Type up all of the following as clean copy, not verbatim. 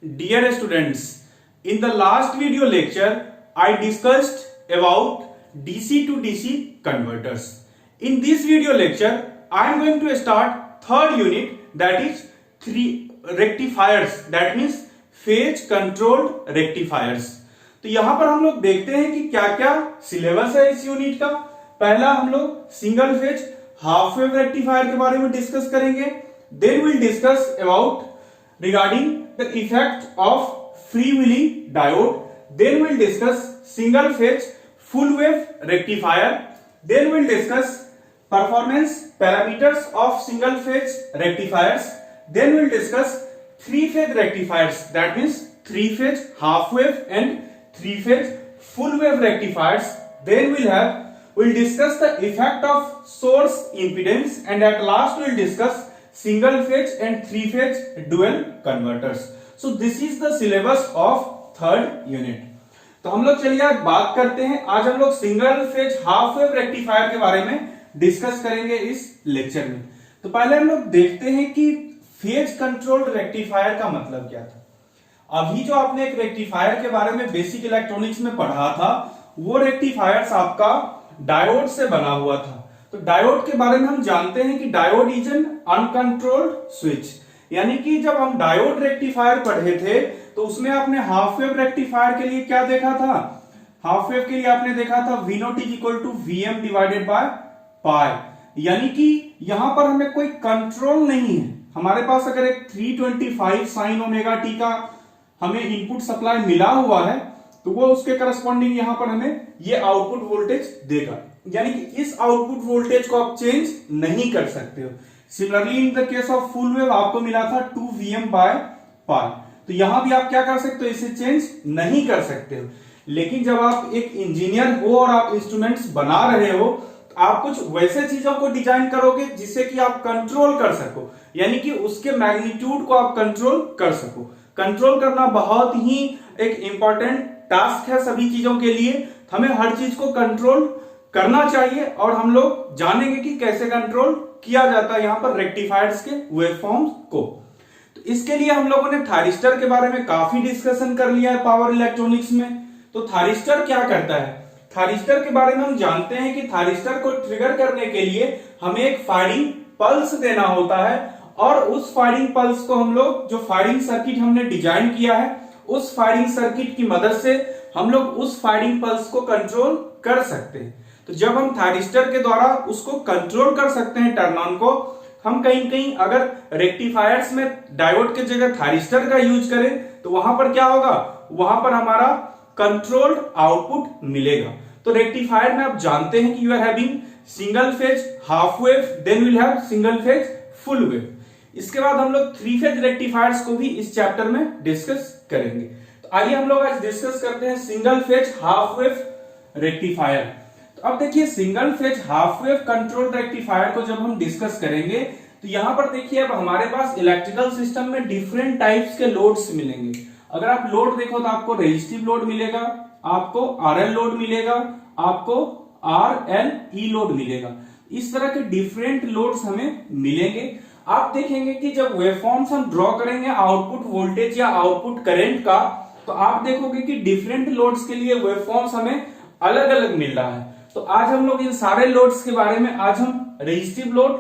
Dear students, in the last video lecture, I discussed about DC to DC converters. In this video lecture, I am going to start third unit, that is three rectifiers, that means phase controlled rectifiers. तो यहां पर हम लोग देखते हैं कि क्या क्या सिलेबस है इस यूनिट का। पहला हम लोग single phase half wave rectifier के बारे में डिस्कस करेंगे। Then will discuss about regarding the effect of freewheeling diode. Then we'll discuss single phase full wave rectifier. Then we'll discuss performance parameters of single phase rectifiers. Then we'll discuss three phase rectifiers, that means three phase half wave and three phase full wave rectifiers. Then we'll discuss the effect of source impedance, and at last we'll discuss single phase and three phase dual converters. So this is the syllabus of third unit. तो हम लोग चलिए आज बात करते हैं। आज हम लोग single phase half wave rectifier के बारे में डिस्कस करेंगे इस लेक्चर में। तो पहले हम लोग देखते हैं कि फेज कंट्रोल्ड रेक्टिफायर का मतलब क्या था। अभी जो आपने एक रेक्टिफायर के बारे में बेसिक इलेक्ट्रॉनिक्स में पढ़ा था, वो रेक्टिफायर्स आपका डायोड से बना हुआ था। तो डायोड के बारे में हम जानते हैं कि diode is an uncontrolled switch, यानी कि जब हम डायोड रेक्टिफायर पढ़े थे तो उसमें आपने हाफ वेव रेक्टिफायर के लिए क्या देखा था। हाफ वेव के लिए आपने देखा था V naught is equal to VM divided by pi, यानी कि यहां पर हमें कोई कंट्रोल नहीं है। हमारे पास अगर एक 325 साइन ओमेगा टी का हमें इनपुट सप्लाई मिला हुआ है तो वो उसके करस्पॉन्डिंग यहां पर हमें ये आउटपुट वोल्टेज देगा, यानी कि इस आउटपुट वोल्टेज को आप चेंज नहीं कर सकते हो। Similarly in the case of full wave आपको मिला था 2VM बाय पाई, तो यहां भी आप क्या कर सकते हो, इसे चेंज नहीं कर सकते हो। लेकिन जब आप एक इंजीनियर हो और आप इंस्ट्रूमेंट्स बना रहे हो तो आप कुछ वैसे चीजों को डिजाइन करोगे जिससे कि आप कंट्रोल कर सको, यानी कि उसके मैग्नीट्यूड को आप कंट्रोल कर सको। कंट्रोल करना बहुत ही एक इंपॉर्टेंट टास्क है सभी चीजों के लिए। हमें हर चीज को कंट्रोल करना चाहिए और हम लोग जानेंगे कि कैसे कंट्रोल किया जाता है यहाँ पर रेक्टिफायर्स के वेवफॉर्म्स को। तो इसके लिए हम लोगों ने थायरिस्टर के बारे में काफी डिस्कशन कर लिया है पावर इलेक्ट्रॉनिक्स में। तो थायरिस्टर क्या करता है, थायरिस्टर के बारे में हम जानते हैं कि थायरिस्टर को ट्रिगर करने के लिए हमें एक फायरिंग पल्स देना होता है, और उस फायरिंग पल्स को हम लोग जो फायरिंग सर्किट हमने डिजाइन किया है उस फायरिंग सर्किट की मदद से हम लोग उस फायरिंग पल्स को कंट्रोल कर सकते हैं। तो जब हम थायरिस्टर के द्वारा उसको कंट्रोल कर सकते हैं टर्न ऑन को, हम कहीं कहीं अगर रेक्टिफायर्स में डायोड के जगह थायरिस्टर का यूज करें तो वहां पर क्या होगा, वहां पर हमारा कंट्रोल्ड आउटपुट मिलेगा। तो रेक्टिफायर में आप जानते हैं कि you are having single phase half wave, then will have single phase full wave. इसके बाद हम लोग थ्री फेज रेक्टिफायर्स को भी इस चैप्टर में डिस्कस करेंगे। तो आइए हम लोग आज डिस्कस करते हैं single phase half wave rectifier. तो अब देखिए single phase half wave control rectifier को जब हम डिस्कस करेंगे तो यहां पर देखिए अब हमारे पास इलेक्ट्रिकल सिस्टम में डिफरेंट टाइप्स के लोड्स मिलेंगे। अगर आप लोड देखो तो आपको रेजिस्टिव लोड मिलेगा, आपको RL लोड मिलेगा, आपको RLE लोड मिलेगा। इस तरह के डिफरेंट लोड्स हमें मिलेंगे। आप देखेंगे कि जब वेवफॉर्म्स हम ड्रॉ करेंगे आउटपुट वोल्टेज या आउटपुट करंट का, तो आप देखोगे कि डिफरेंट लोड्स के लिए वेवफॉर्म्स हमें अलग अलग मिल रहा है। तो आज हम लोग इन सारे लोड्स के बारे में आज हम रेजिस्टिव लोड,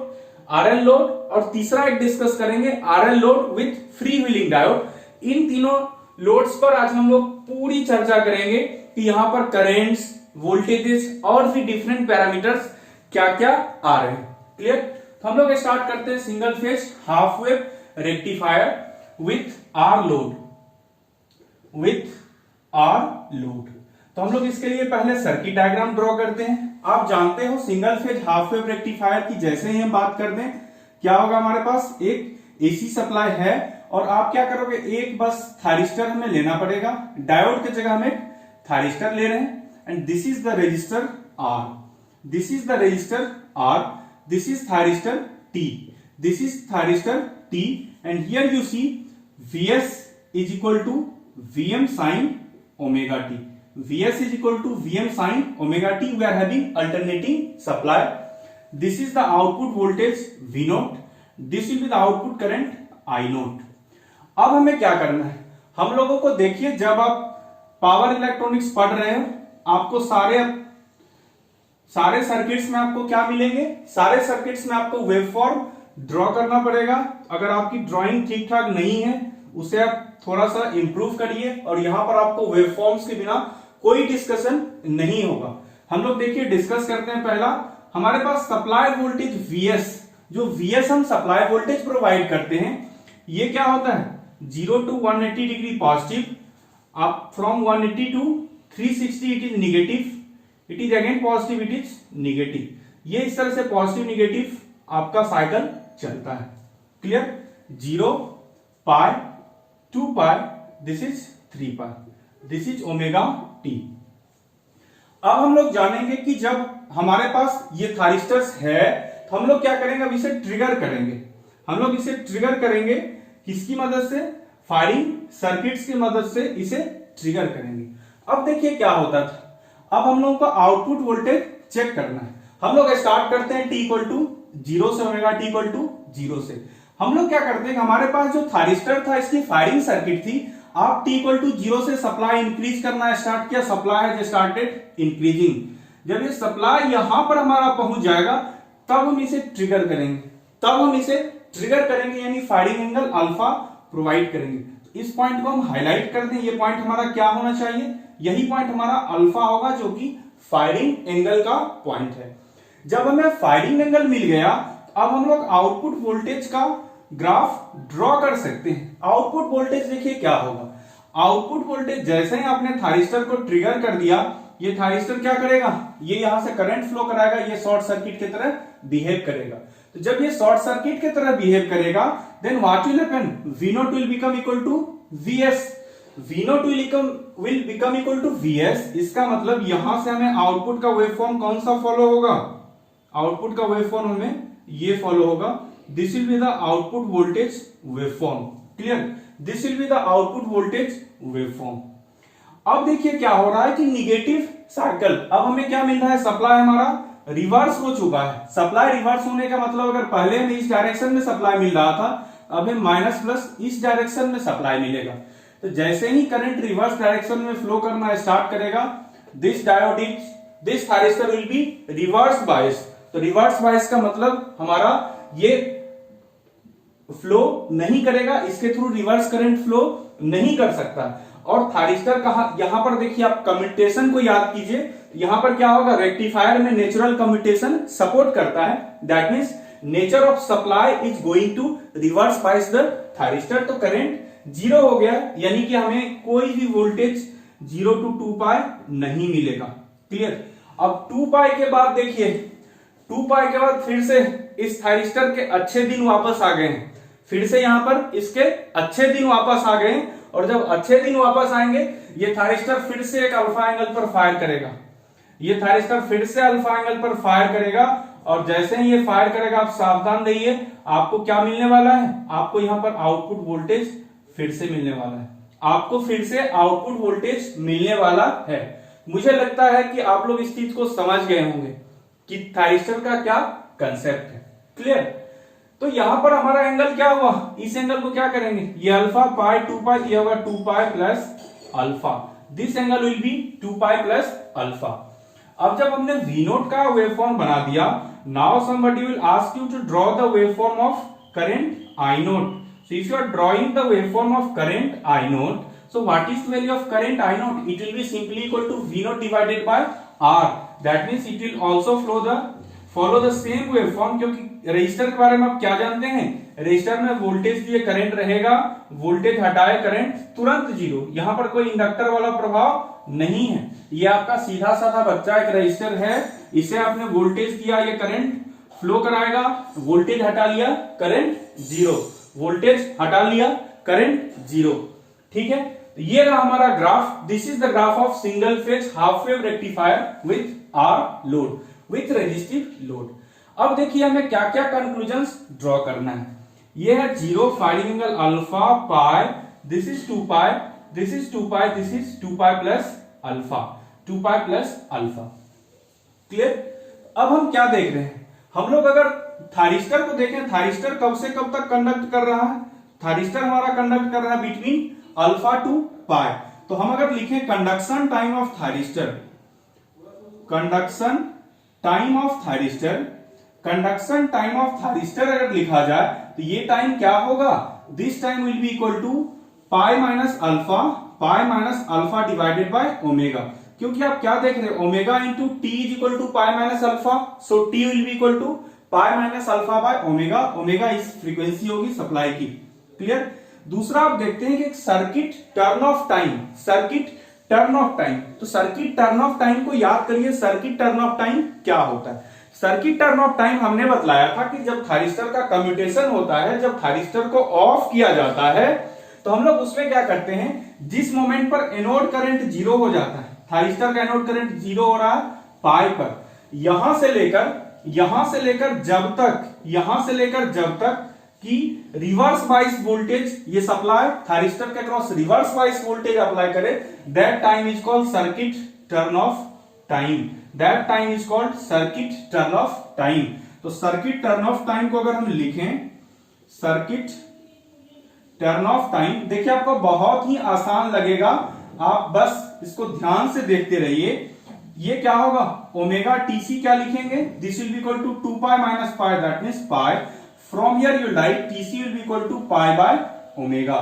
RL लोड और तीसरा एक डिस्कस करेंगे RL load with free wheeling diode. इन तीनों लोड्स पर आज हम लोग पूरी चर्चा करेंगे कि यहाँ पर करेंट्स, वोल्टेजेस और भी डिफरेंट पैरामीटर्स क्या क्या आ रहे हैं। क्लियर? तो हम लोग स्टार्ट करते हैं single phase half wave rectifier with R load, तो हम लोग इसके लिए पहले सर्किट डायग्राम ड्रॉ करते हैं। आप जानते हो single phase half wave rectifier की जैसे ही हम बात कर दें क्या होगा, हमारे पास एक AC सप्लाई है और आप क्या करोगे, एक बस थायरिस्टर हमें लेना पड़ेगा। डायोड की जगह हम थायरिस्टर ले रहे हैं, and this is the resistor R, this is the resistor R, this is thyristor T, this is thyristor T, and here you see Vs is equal to Vm sin omega t, Vs is equal to Vm sin omega t. We are having alternating supply. This is the output voltage V0, this will be the output current I0. अब हमें क्या करना है, हम लोगों को देखिए, जब आप पावर इलेक्ट्रॉनिक्स पढ़ रहे हो, आपको सारे सर्किट्स में आपको क्या मिलेंगे, सारे सर्किट्स में आपको वेवफॉर्म ड्रॉ करना पड़ेगा। अगर आपकी ड्राइंग ठीक ठाक नहीं है, उसे आप थोड़ा सा इंप्रूव करिए, और यहां पर आपको वेवफॉर्म्स के बिना कोई डिस्कशन नहीं होगा। हम लोग देखिए डिस्कस करते हैं। पहला हमारे पास सप्लाई वोल्टेज Vs, जो Vs हम सप्लाई वोल्टेज प्रोवाइड करते हैं, ये क्या होता है 0 to 180 degree positive, up from 180 to 360 it is negative, it is again positive, it is negative। ये इस तरह से पॉजिटिव निगेटिव आपका साइकिल चलता है। Clear? 0 pi 2 pi, this is 3 pi, this is omega T. अब हम लोग जानेंगे कि जब हमारे पास ये थारिस्टर्स है तो हम लोग क्या करेंगे, अब इसे ट्रिगर करेंगे। हम लोग इसे ट्रिगर करेंगे किसकी मदद से, फायरिंग सर्किट्स की मदद से इसे ट्रिगर करेंगे। अब देखिए क्या होता था, अब हम लोग को आउटपुट वोल्टेज चेक करना है। हम लोग स्टार्ट करते हैं t इक्वल टू 0 से, ओमेगा t इक्वल टू 0 से। हम लोग क्या करते हैं, हमारे पास जो थारिस्टर था इसकी फायरिंग सर्किट थी, आप t इक्वल टू 0 से सप्लाई इंक्रीज करना स्टार्ट किया, सप्लाई हैज स्टार्टेड इंक्रीजिंग। जब ये सप्लाई यहां पर हमारा पहुंच जाएगा तब हम इसे ट्रिगर करेंगे, यानी फायरिंग एंगल अल्फा प्रोवाइड करेंगे। तो इस पॉइंट को हम हाईलाइट कर दें, ये पॉइंट हमारा क्या होना चाहिए, यही पॉइंट हमारा अल्फा होगा, जो कि फायरिंग एंगल का पॉइंट है। जब हमें फायरिंग एंगल मिल गया, अब हम लोग आउटपुट वोल्टेज का ग्राफ ड्रॉ कर सकते हैं। आउटपुट वोल्टेज देखिए क्या होगा, आउटपुट वोल्टेज जैसे ही आपने थारिस्टर को ट्रिगर कर दिया, ये थारिस्टर क्या करेगा, ये यहां से करंट फ्लो कराएगा, ये शॉर्ट सर्किट की तरह बिहेव करेगा। तो जब ये शॉर्ट सर्किट की तरह बिहेव करेगा, then what will happen, V0 will become equal to Vs, V0 will become equal to Vs। इसका मतलब यहां से हमें आउटपुट का वेवफॉर्म कौन सा फॉलो होगा, आउटपुट का वेवफॉर्म हमें ये फॉलो होगा, this will be the output voltage waveform. Clear? This will be the output voltage waveform. अब देखिए क्या हो रहा है कि निगेटिव साइकिल, अब हमें क्या मिल रहा है, सप्लाई हमारा रिवर्स हो चुका है। सप्लाई रिवर्स होने का मतलब, अगर पहले हमें इस डायरेक्शन में सप्लाई मिल रहा था, अब हमें माइनस प्लस इस डायरेक्शन में सप्लाई मिलेगा। तो जैसे ही करंट रिवर्स डायरेक्शन में फ्लो करना स्टार्ट करेगा, this thyristor will be reverse bias. तो रिवर्स बायस का मतलब हमारा ये फ्लो नहीं करेगा, इसके थ्रू रिवर्स करंट फ्लो नहीं कर सकता। और थारिस्टर कहा, यहां पर देखिए आप कम्यूटेशन को याद कीजिए, यहां पर क्या होगा, रेक्टिफायर में नेचुरल कम्यूटेशन सपोर्ट करता है, that means nature of supply is going to reverse bias the thyristor. तो करंट 0 हो गया, यानी कि हमें कोई भी वोल्टेज 0 to 2 पाई नहीं मिलेगा। क्लियर? अब 2 पाई के बाद देखिए, 2 पाई के बाद फिर से इस थारिस्टर के अच्छे दिन वापस आ गए हैं, फिर से यहां पर इसके अच्छे दिन वापस आ गए, और जब अच्छे दिन वापस आएंगे, ये थारिस्टर फिर से एक अल्फा एंगल पर फायर करेगा, ये थारिस्टर फिर से अल्फा एंगल पर फायर करेगा, और जैसे ही ये फायर करेगा, आप सावधान रहिए, आपको क्या मिलने वाला है, आपको यहां पर आउटपुट वोल्टेज फिर से मिलने वाला है, आपको फिर से आउटपुट वोल्टेज मिलने वाला है। मुझे लगता है कि आप लोग इस चीज को समझ गए होंगे कि थारिस्टर का क्या कंसेप्ट है। क्लियर? तो यहां पर हमारा एंगल क्या हुआ, इस एंगल को क्या करेंगे, ये अल्फा पाई 2 पाई, ये होगा 2 pi plus alpha, this angle will be 2 pi plus alpha. अब जब हमने V0 का वेवफॉर्म बना दिया, now somebody will ask you to draw the waveform of current I0. So if you are drawing the waveform of current I0, so what is the value of current I0? It will be simply equal to V0 divided by R. That means it will also follow the same waveform, क्योंकि register के बारे में आप क्या जानते हैं, register में voltage दिए करंट रहेगा, वोल्टेज हटाए करंट तुरंत 0, यहां पर कोई इंडक्टर वाला प्रभाव नहीं है। ये आपका सीधा साधा बच्चा एक रजिस्टर है, इसे आपने वोल्टेज दिया, ये करंट फ्लो कराएगा, वोल्टेज हटा लिया करंट 0, वोल्टेज हटा लिया करंट 0। ठीक है? ये रहा हमारा graph, this is the graph of single phase half wave rectifier with R load, with resistive load. अब देखिए हमें क्या क्या कंक्लूजन्स ड्रॉ करना है। ये है 0 firing angle alpha pi, this is 2 pi, this is 2 pi, this is 2 pi plus alpha, 2 pi plus alpha. Clear? अब हम क्या देख रहे हैं, हम लोग अगर थारिस्टर को देखें, थारिस्टर कब से कब तक कंडक्ट कर रहा है, थारिस्टर हमारा कंडक्ट कर रहा है बिटवीन अल्फा टू पाई। तो हम अगर लिखें conduction time of thyristor, conduction time of thyristor, conduction time of thyristor अगर लिखा जाए तो ये टाइम क्या होगा, this time will be equal to pi minus alpha divided by omega. क्योंकि आप क्या देख रहे हैं, omega into T is equal to pi minus alpha, so T will be equal to pi minus alpha by omega. Omega is frequency होगी supply की। Clear. दूसरा आप देखते हैं कि circuit turn off time, circuit turn off time. तो circuit turn off time को याद करिए, सर्किट टर्न ऑफ टाइम क्या होता है। सर्किट टर्न ऑफ टाइम हमने बतलाया था कि जब थायरिस्टर का कम्यूटेशन होता है, जब थायरिस्टर को ऑफ किया जाता है तो हम लोग उसमें क्या करते हैं, जिस मोमेंट पर एनोड करंट जीरो हो जाता है, थायरिस्टर का एनोड करंट जीरो हो रहा है पाई पर, यहां से लेकर जब तक कि रिवर्स बाइस वोल्टेज ये सप्लाई थायरिस्टर के across reverse bias voltage apply करे, that time is called circuit turn off time, that time is called circuit turn off time. तो सर्किट टर्न ऑफ टाइम को अगर हम लिखें, सर्किट टर्न ऑफ टाइम, देखिए आपको बहुत ही आसान लगेगा, आप बस इसको ध्यान से देखते रहिए। ये क्या होगा, ओमेगा टीसी क्या लिखेंगे, this will be equal to 2 pi minus pi, that means pi. From here you write TC will be equal to pi by omega,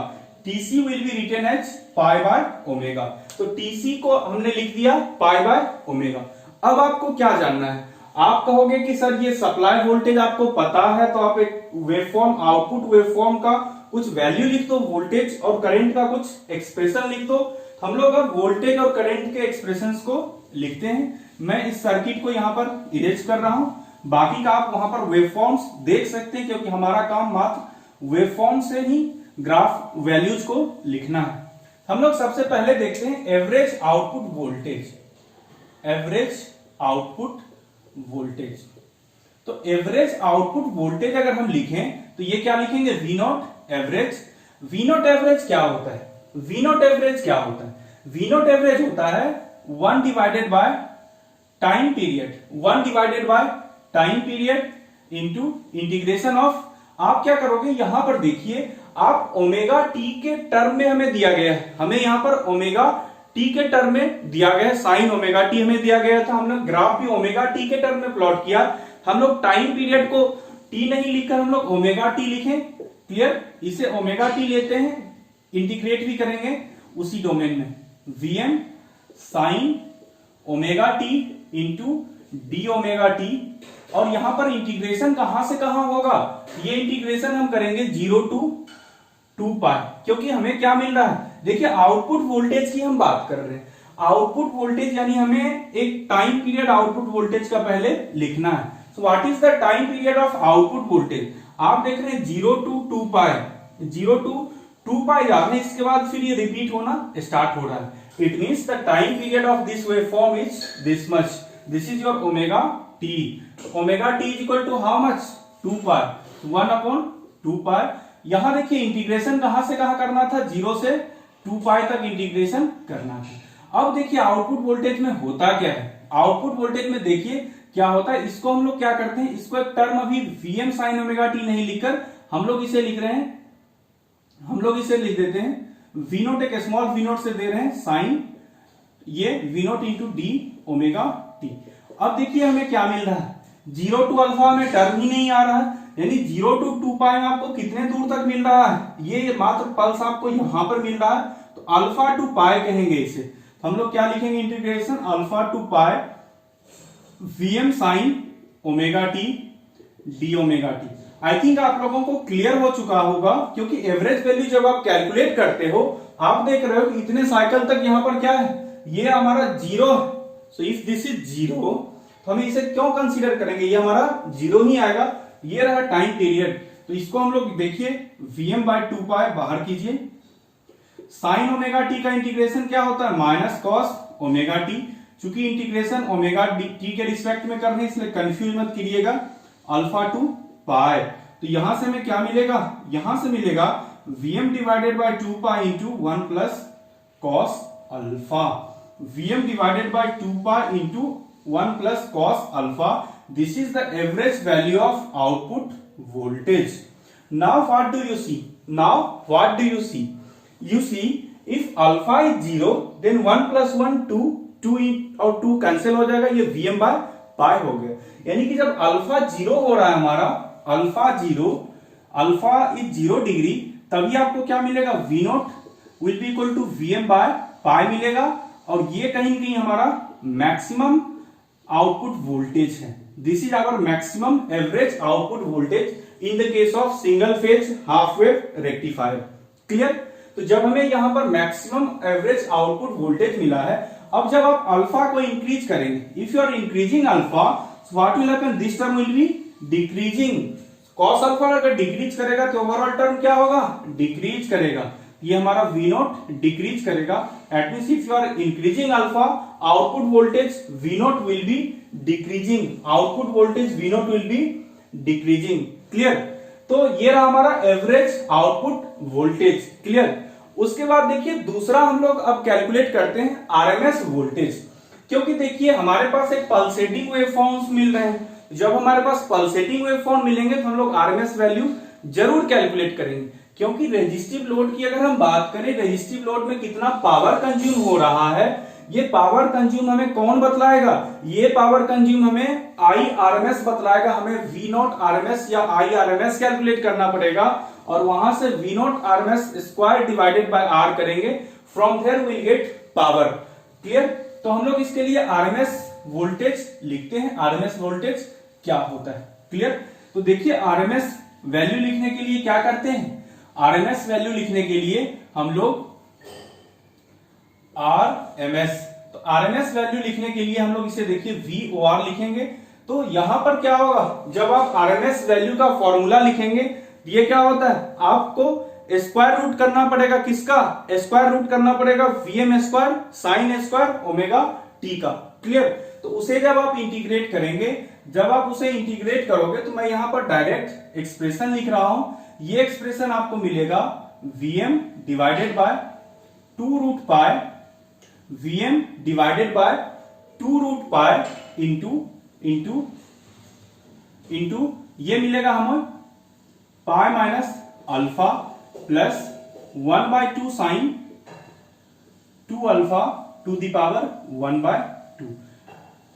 TC will be written as pi by omega. तो TC को हमने लिख दिया पाई by omega. अब आपको क्या जानना है, आप कहोगे कि सर ये सप्लाई वोल्टेज आपको पता है, तो आप एक वेवफॉर्म, आउटपुट वेवफॉर्म का कुछ वैल्यू लिख दो, वोल्टेज और करंट का कुछ एक्सप्रेशन लिख दो। हम लोग अब वोल्टेज और करंट के एक्सप्रेशंस को लिखते हैं। मैं इस सर्किट को यहां पर इरेज कर रहा हूं, बाकी का आप वहां पर वेवफॉर्म्स देख सकते हैं, क्योंकि हमारा काम मात्र वेवफॉर्म से ही ग्राफ वैल्यूज को लिखना है। हम लोग सबसे पहले देखते हैं average output voltage, average output voltage. तो एवरेज आउटपुट वोल्टेज अगर हम लिखें तो ये क्या लिखेंगे, V naught average. V naught average क्या होता है, वी नॉट एवरेज क्या होता है, वी नॉट एवरेज होता है 1 divided by time period, 1 divided by time period into integration of, आप क्या करोगे, यहां पर देखिए आप ओमेगा टी के टर्म में हमें दिया गया है, हमें यहां पर ओमेगा टी के टर्म में दिया गया है, साइन ओमेगा टी हमें दिया गया था, हमने ग्राफ भी ओमेगा टी के टर्म में प्लॉट किया। हम लोग टाइम पीरियड को टी नहीं लिखकर हम लोग ओमेगा टी लिखें। क्लियर। इसे ओमेगा टी लेते हैं, इंटीग्रेट भी करेंगे उसी डोमेन में, VM sine omega T into D omega T. और यहां पर इंटीग्रेशन कहां से कहां होगा, ये इंटीग्रेशन हम करेंगे 0 टू 2 पाई, क्योंकि हमें क्या मिल रहा है, देखिए आउटपुट वोल्टेज की हम बात कर रहे हैं, आउटपुट वोल्टेज यानी हमें एक टाइम पीरियड आउटपुट वोल्टेज का पहले लिखना है। So what is the time period of output voltage, आप देख रहे हैं 0 टू 2 पाई, 0 टू 2 पाई जा रहे हैं, इसके बाद फिर ये रिपीट होना स्टार्ट हो रहा है। It means the time period of this waveform is this much, this is your omega T. Omega T is equal to how much, 2 pi, 1/2 pi. यहां देखिए इंटीग्रेशन कहां से कहां करना था, 0 से 2 पाई तक इंटीग्रेशन करना था। अब देखिए आउटपुट वोल्टेज में होता क्या है, आउटपुट वोल्टेज में देखिए क्या होता है, इसको हम लोग क्या करते हैं, इसको एक टर्म अभी वीएम साइन ओमेगा टी नहीं लिखकर हम लोग इसे लिख रहे हैं, हम लोग इसे लिख देते हैं वी नोट, एक स्मॉल वी नोट से दे रहे हैं साइन ये V naught into D omega T. अब देखिए हमें क्या मिल रहा है, 0 टू अल्फा में टर्म ही नहीं आ रहा है, यानी 0 टू 2 पाई में आपको कितने दूर तक मिल रहा है, ये मात्र पल्स आपको यहां पर मिल रहा है, तो अल्फा टू पाई कहेंगे इसे। तो हम लोग क्या लिखेंगे, integration alpha two pi VM sine omega T D omega T. I think आप लोगों को क्लियर हो चुका होगा, क्योंकि एवरेज वैल्यू जब आप कैलकुलेट करते हो, आप देख रहे हो कि इतने साइकिल तक यहां पर क्या है, ये हमारा 0। सो इफ दिस इज 0 तो हम इसे क्यों कंसीडर करेंगे, ये हमारा 0 ही आएगा। ये रहा टाइम पीरियड, तो इसको हम लोग देखिए Vm बाय 2 पाई बाहर कीजिए। साइन ओमेगा टी का इंटीग्रेशन क्या होता है, माइनस कॉस ओमेगा टी। चूंकि इंटीग्रेशन ओमेगा टी के रिस्पेक्ट में कर रहे हैं इसलिए कंफ्यूज मत करिएगा, अल्फा टू पाई। तो यहां से हमें क्या मिलेगा, यहां से मिलेगा Vm divided by 2 pi into 1 plus cos alpha, Vm divided by 2 pi into 1 plus cos alpha. This is the average value of output voltage. Now what do you see? Now what do you see? You see if alpha is 0 then 1 plus 1 2 2 और 2 cancel हो जाएगा, ये Vm by पाई हो गया। यानी कि जब alpha 0 हो रहा है हमारा, अल्फा इज 0 डिग्री, तभी आपको क्या मिलेगा, V naught will be equal to Vm by pi मिलेगा। और ये कहीं कहीं हमारा मैक्सिमम आउटपुट वोल्टेज है। This is our maximum average output voltage in the case of single phase half wave rectifier. Clear? तो जब हमें यहां पर मैक्सिमम एवरेज आउटपुट वोल्टेज मिला है, अब जब आप अल्फा को इंक्रीज करेंगे, if you are increasing alpha, what will happen, this term will be decreasing. Cos alpha अगर डिक्रीज करेगा तो ओवरऑल टर्म क्या होगा, डिक्रीज करेगा। ये हमारा V नॉट डिक्रीज करेगा। It means if you are increasing alpha, output voltage V naught will be decreasing, output voltage V naught will be decreasing. Clear? तो ये रहा हमारा एवरेज आउटपुट वोल्टेज। क्लियर? उसके बाद देखिए दूसरा हम लोग अब कैलकुलेट करते हैं आरएमएस वोल्टेज, क्योंकि देखिए हमारे पास एक पल्सेटिंग वेवफॉर्म्स मिल रहे हैं। जब हमारे पास पल्सेटिंग वेवफॉर्म मिलेंगे तो हम लोग आरएमएस वैल्यू जरूर कैलकुलेट करेंगे, क्योंकि रेजिस्टिव लोड की अगर हम बात करें, रेजिस्टिव लोड में कितना पावर कंज्यूम हो रहा है, ये पावर कंज्यूम हमें कौन बतलाएगा, ये पावर कंज्यूम हमें आई आरएमएस बतलाएगा। हमें V नॉट आरएमएस या आई आरएमएस कैलकुलेट करना पड़ेगा और वहां से V not RMS square divided by R करेंगे, from there will get power. Clear? तो हम लोग इसके लिए आरएमएस वोल्टेज लिखते हैं। आरएमएस वोल्टेज क्या होता है? क्लियर? तो देखिए आरएमएस वैल्यू लिखने के लिए क्या करते हैं, आरएमएस वैल्यू लिखने के लिए हम लोग आरएमएस, तो आरएमएस वैल्यू लिखने के लिए हम लोग इसे देखिए VOR लिखेंगे। तो यहां पर क्या होगा, जब आप आरएमएस वैल्यू का फॉर्मूला लिखेंगे, ये क्या होता है, आपको स्क्वायर रूट करना पड़ेगा, किसका स्क्वायर रूट करना पड़ेगा, Vm square sine square omega T का। क्लियर? तो उसे जब आप इंटीग्रेट करेंगे, जब आप उसे इंटीग्रेट करोगे, तो मैं यहां पर डायरेक्ट एक्सप्रेशन लिख रहा हूं। ये एक्सप्रेशन आपको मिलेगा Vm divided by 2 root pi, Vm divided by 2 root pi into ये मिलेगा हमें pi minus alpha plus 1/2 sine 2 alpha to the power 1/2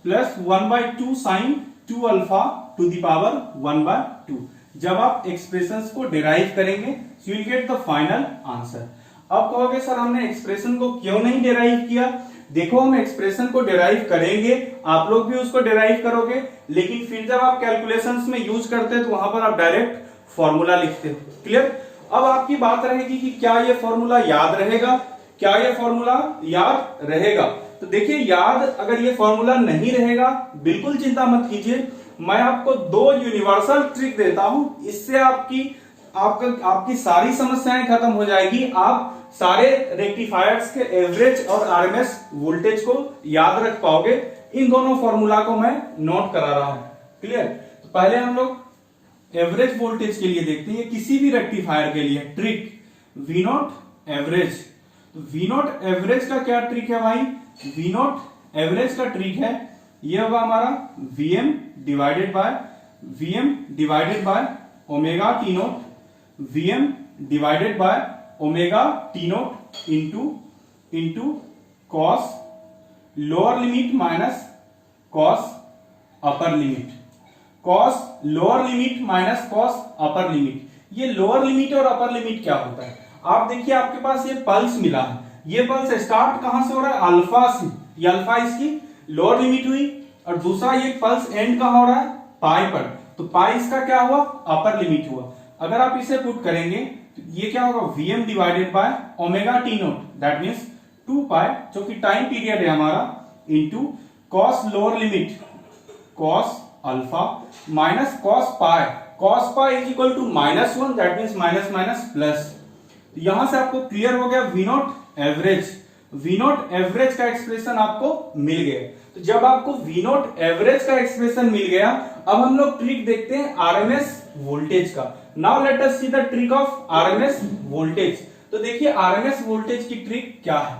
plus 1/2 sine 2 alpha to the power 1/2। जब आप एक्सप्रेशंस को डिराइव करेंगे, you will get the final answer. अब कहोगे sir हमने एक्सप्रेशन को क्यों नहीं डिराइव किया? देखो हम एक्सप्रेशन को डिराइव करेंगे, आप लोग भी उसको डिराइव करोगे, लेकिन फिर जब आप कैलकुलेशंस में यूज करते हैं तो वहां पर आप डायरेक्ट फॉर्मूला लिखते हो। क्लियर? अब आपकी बात रहेगी कि क्या ये फॉर्मूला याद रहेगा, क्या ये फॉर्मूला याद रहेगा? तो देखिए याद अगर ये फॉर्मूला नहीं रहेगा, बिल्कुल चिंता मत कीजिए, मैं आपको 2 यूनिवर्सल ट्रिक देता हूं, इससे आपकी सारी समस्याएं खत्म हो जाएगी। आप सारे रेक्टिफायर्स के एवरेज और आरएमएस वोल्टेज को याद रख पाओगे। इन दोनों फॉर्मूला को मैं नोट करा रहा हूं। क्लियर? तो पहले हम लोग एवरेज वोल्टेज के लिए देखते हैं, किसी भी रेक्टिफायर के लिए ट्रिक V नॉट एवरेज। तो V नॉट एवरेज का क्या ट्रिक है भाई? V नॉट एवरेज का ट्रिक है, ये होगा हमारा Vm divided by omega T note, Vm divided by omega T nought into cos lower limit minus cos upper limit, cos lower limit minus cos upper limit. ये lower limit और upper limit क्या होता है? आप देखिए आपके पास ये pulse मिला है, ये पल्स स्टार्ट कहां से हो रहा है? अल्फा से। ये अल्फा इसकी लोअर लिमिट हुई, और दूसरा ये पल्स एंड कहां हो रहा है? पाई पर। तो पाई इसका क्या हुआ? अपर लिमिट हुआ। अगर आप इसे पुट करेंगे तो ये क्या होगा? Vm divided by omega T nought, that means 2 pi, जो कि टाइम पीरियड है हमारा, into cos lower limit cos alpha minus cos pi, cos pi is equal to -1, that means minus minus plus. यहां से आपको क्लियर हो गया V nought average. V nought average का एक्सप्रेशन आपको मिल गया। तो जब आपको V नॉट एवरेज का एक्सप्रेशन मिल गया, अब हम लोग ट्रिक देखते हैं आरएमएस वोल्टेज का। Now let us see the trick of RMS voltage. तो देखिए आरएमएस वोल्टेज की ट्रिक क्या है।